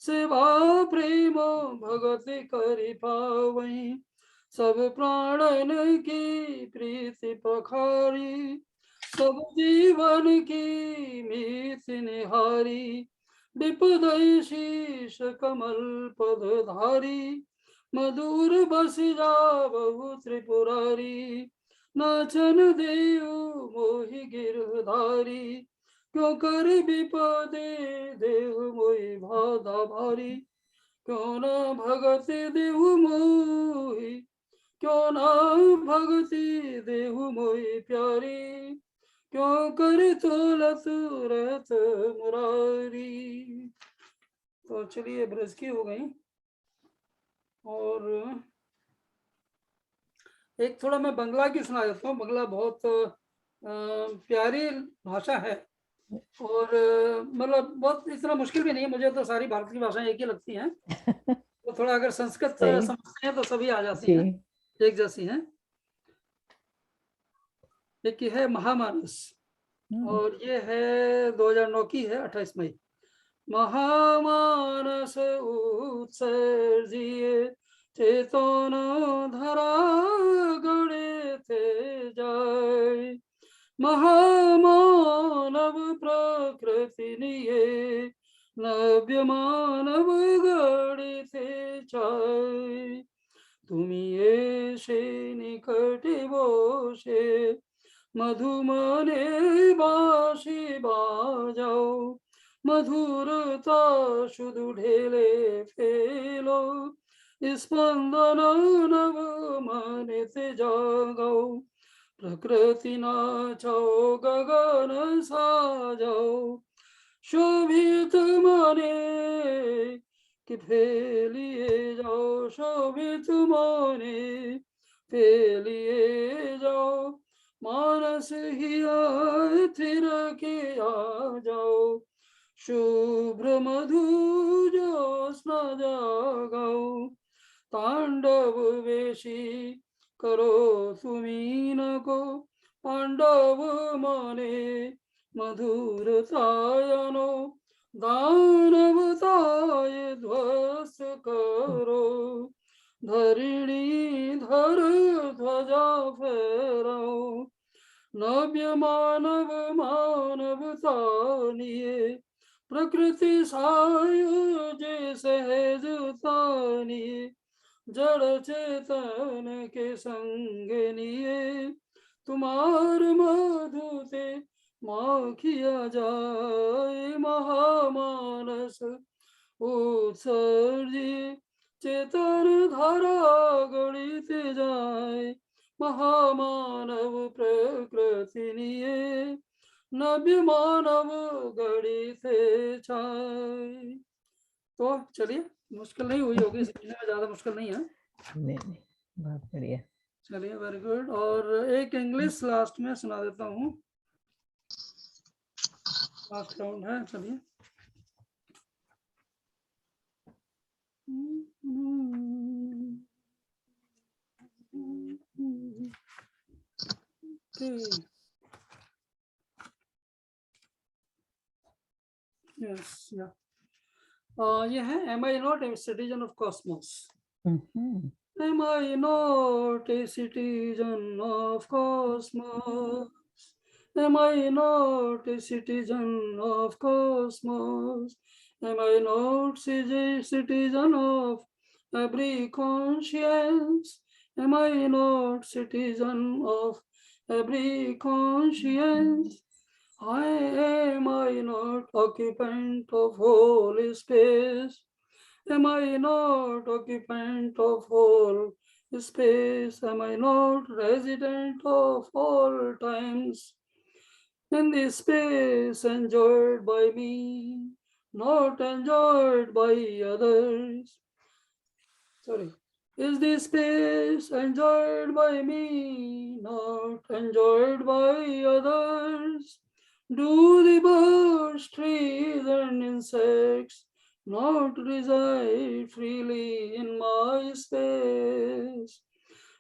[SPEAKER 5] सेवा प्रेम भगति करि पावहि। सब प्राणन की प्रीति पखारी, सब जीवन की मीत निहारी, विपदय शीश कमल पद धारी, मधुर बस जावहु त्रिपुरारी। नाचन देव मोहि गिरधारी, क्यों कर विपदे देव मोहि बाधा भारी, क्यों न भगति देहु मोहि, क्यों ना भगति देहु मोहि प्यारी, क्यों कर तोलत रहत मुरारी। तो चलिए ब्रज की हो गई। और एक थोड़ा मैं बंगला की सुना देता हूँ। बंगला बहुत प्यारी भाषा है और मतलब बहुत इतना मुश्किल भी नहीं है। मुझे तो सारी भारत की भाषाएं एक ही लगती हैं। तो थोड़ा अगर संस्कृत
[SPEAKER 1] सही।
[SPEAKER 5] समझते हैं तो सभी आ जाती
[SPEAKER 1] जी।
[SPEAKER 5] हैं, एक जैसी हैं। एक की है महामानस और ये है 2009 की है, 28 मई। महामानस उत्सर्जिए चेतन धरा गणे थे जाय, महामानव प्रकृति निये नव्य मानव गणे थे चाय। तुमी ऐसे निकट बोशे मधुमने बाशी बाजाओ, मधुरता शुदु ढेले फेलो, स्पंदन नव मन से जागाओ, प्रकृति नाचाओ गगन साजाओ, शोभित मने कि फैलिए जाओ, शोभित मने फैलिए जाओ, मानस ही आए थिर के आ जाओ, शुभ्र मधु ज्योत्स्ना जागाओ, तांडव वेशी करो सुमीन को, पांडव माने मधुरतायनो, दानवताय ध्वस्त करो, धरिणी धर ध्वजा फहराओ, नव्य मानव मानवता निये, प्रकृति सायो जे सहज तानिये, जड़ चेतन के संग निये, तुम्हार मधु से माखिया जाए, महामानस उत्सर्जिए चेतन धारा गणित जाए, महामानव प्रकृति निये नव्य मानव गणित छाए। तो चलिए, मुश्किल नहीं हुई होगी, समझने में ज्यादा मुश्किल नहीं है।
[SPEAKER 1] नहीं, बहुत बढ़िया।
[SPEAKER 5] चलिए, वेरी गुड। और एक इंग्लिश लास्ट में सुना देता हूँ, लास्ट राउंड है। चलिए। Yes, yeah. ये है am I not a citizen of cosmos?
[SPEAKER 1] Mhm.
[SPEAKER 5] Am I not a citizen of cosmos? Am I not a citizen of cosmos? Am I not a citizen of every conscience? Am I not citizen of every conscience? Am I not occupant of whole space? Am I not occupant of whole space? Am I not resident of all times? In this space enjoyed by me, not enjoyed by others. Sorry. Is this space enjoyed by me, not enjoyed by others? Do the birds, trees, and insects not reside freely in my space?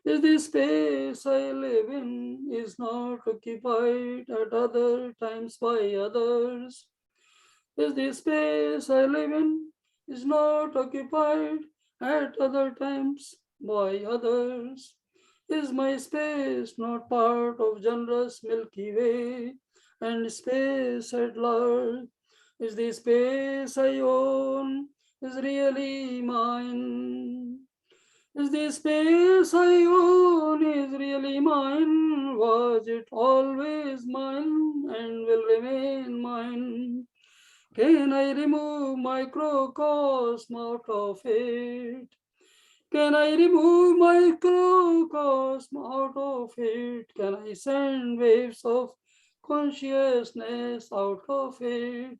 [SPEAKER 5] Is the space I live in is not occupied at other times by others? Is the space I live in is not occupied at other times by others? Is my space not part of generous Milky Way and space at large? Is the space I own is really mine? Is the space I own is really mine? Was it always mine and will remain mine? Can I remove microcosm out of it? Can I remove microcosm out of it? Can I send waves of consciousness out of it?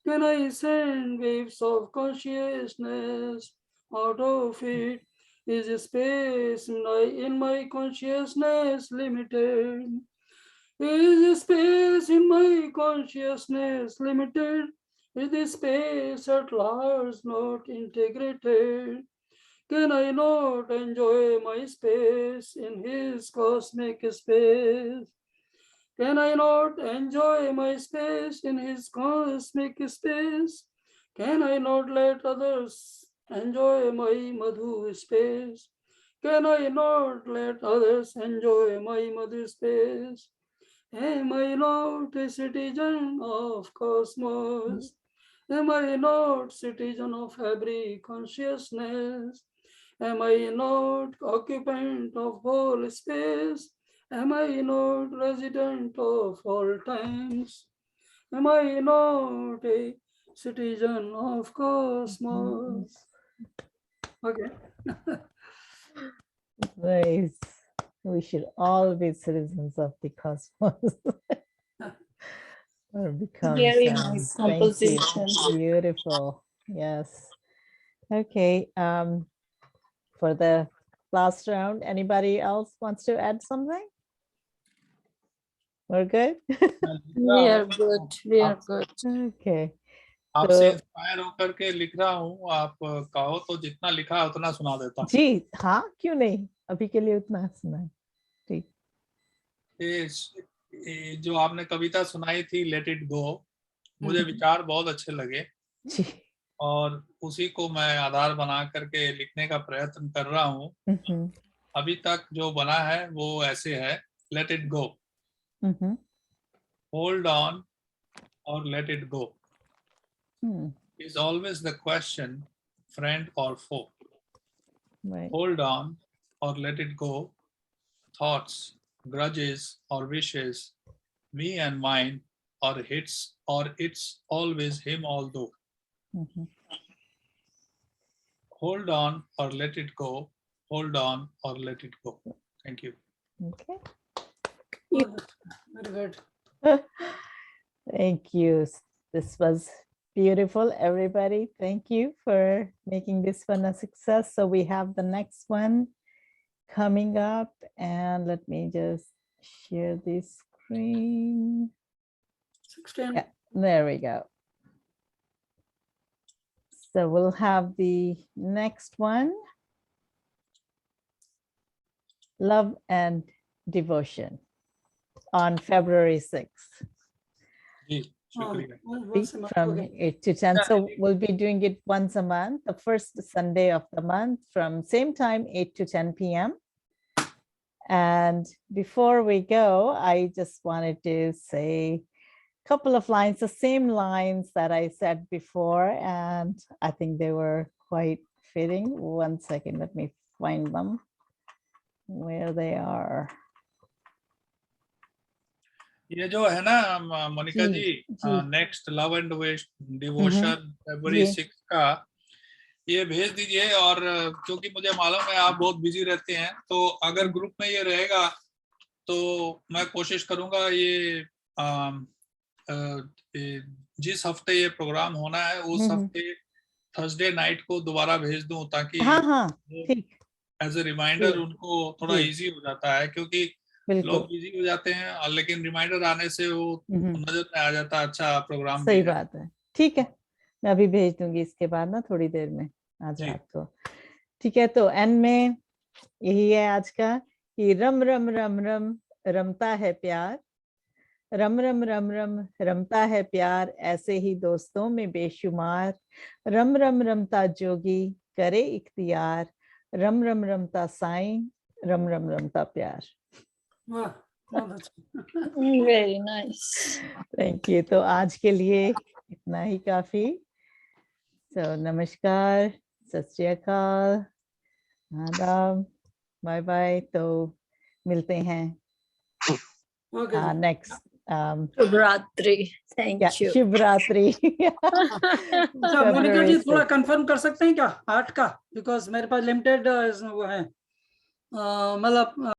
[SPEAKER 5] Can I send waves of consciousness out of it? Is space in my consciousness limited? Is space in my consciousness limited? Is the space at large not integrated? Can I not enjoy my space in his cosmic space? Can I not enjoy my space in his cosmic space? Can I not let others enjoy my Madhu space? Can I not let others enjoy my Madhu space? Am I not a citizen of cosmos? Am I not citizen of every consciousness? Am I not occupant of whole space? Am I not resident of all times? Am I not a citizen of cosmos? Okay.
[SPEAKER 1] Nice. We should all be citizens of the cosmos. Or become
[SPEAKER 3] Very
[SPEAKER 1] some.
[SPEAKER 3] nice
[SPEAKER 1] Thank you.
[SPEAKER 3] composition.
[SPEAKER 1] Beautiful. Yes. Okay. For the last round, anybody else wants to add something? We're good?
[SPEAKER 3] We are good. We are good.
[SPEAKER 1] Okay.
[SPEAKER 2] आपसे
[SPEAKER 1] तो
[SPEAKER 2] inspire होकर के लिख रहा हूँ, आप कहो तो जितना लिखा है उतना सुना देता हूँ।
[SPEAKER 1] जी हाँ, क्यों नहीं, अभी के लिए उतना सुना। ठीक।
[SPEAKER 2] ये जो आपने कविता सुनाई थी लेट इट गो, मुझे विचार बहुत अच्छे लगे
[SPEAKER 1] जी।
[SPEAKER 2] और उसी को मैं आधार बना करके लिखने का प्रयत्न कर रहा हूँ। अभी तक जो बना है वो ऐसे है, let it go, hold on और let it go is always the question, friend or foe.
[SPEAKER 1] Right.
[SPEAKER 2] Hold on or let it go, thoughts, grudges or wishes, me and mine, or it's always him although. Hold on or let it go, hold on or let it go. Thank you.
[SPEAKER 1] Okay.
[SPEAKER 5] Very good.
[SPEAKER 1] Thank you. This was beautiful, everybody. Thank you for making this one a success. So we have the next one coming up, and let me just share this screen.
[SPEAKER 5] 16.
[SPEAKER 1] Yeah, there we go. So we'll have the next one, Love and Devotion, on February 6th.
[SPEAKER 2] जी, शुक्रिया।
[SPEAKER 5] once a month,
[SPEAKER 1] From
[SPEAKER 5] okay.
[SPEAKER 1] 8 to 10.
[SPEAKER 2] Yeah,
[SPEAKER 1] So
[SPEAKER 2] maybe.
[SPEAKER 1] we'll be doing it once a month, the first Sunday of the month from same time, 8 to 10 p.m. And before we go, I just wanted to say a couple of lines, the same lines that I said before, and I think they were quite fitting. One second, let me find them where they are.
[SPEAKER 2] ये जो है ना मोनिका
[SPEAKER 1] जी,
[SPEAKER 2] जी,
[SPEAKER 1] जी।
[SPEAKER 2] Next love and devotion फरवरी
[SPEAKER 1] जी।
[SPEAKER 2] 6 का ये भेज दीजिए। और क्योंकि मुझे मालूम है आप बहुत बिजी रहते हैं, तो अगर ग्रुप में ये रहेगा तो मैं कोशिश करूंगा ये जिस हफ्ते ये प्रोग्राम होना है उस हफ्ते थर्सडे नाइट को दोबारा भेज दूं, ताकि
[SPEAKER 1] हाँ, ठीक,
[SPEAKER 2] एज ए रिमाइंडर
[SPEAKER 1] जी,
[SPEAKER 2] उनको थोड़ा
[SPEAKER 1] जी,
[SPEAKER 2] इजी हो जाता है, क्योंकि लोग
[SPEAKER 1] बिल्कुल।
[SPEAKER 2] बिजी हो जाते हैं और लेकिन रिमाइंडर आने से वो नजर में आ जाता है अच्छा प्रोग्राम भी
[SPEAKER 1] सही
[SPEAKER 2] है।
[SPEAKER 1] बात है, ठीक है, मैं अभी भेज दूंगी इसके बाद ना थोड़ी देर में आज
[SPEAKER 2] जी।
[SPEAKER 1] रात को। ठीक है, तो एंड में यही है आज का कि रम रम रम रम रमता है प्यार, रम रम रम रम रमता है प्यार, ऐसे ही दोस्तों में बेशुमार, रम रम रमता जोगी करे इख्तियार, रम रम रमता साईं, रम रम रमता प्यार।
[SPEAKER 5] वाह, बहुत अच्छा।
[SPEAKER 3] Very nice.
[SPEAKER 1] Thank you. तो आज के लिए इतना ही काफी। तो नमस्कार, सत श्री अकाल, आदाब, बाय बाय। तो मिलते हैं
[SPEAKER 5] Okay.
[SPEAKER 1] Next
[SPEAKER 3] Shubhratri. Thank you.
[SPEAKER 1] Shivratri.
[SPEAKER 5] अच्छा मोनिका जी, थोड़ा कंफर्म कर सकते हैं क्या 8 का, बिकॉज मेरे पास लिमिटेड वो है मतलब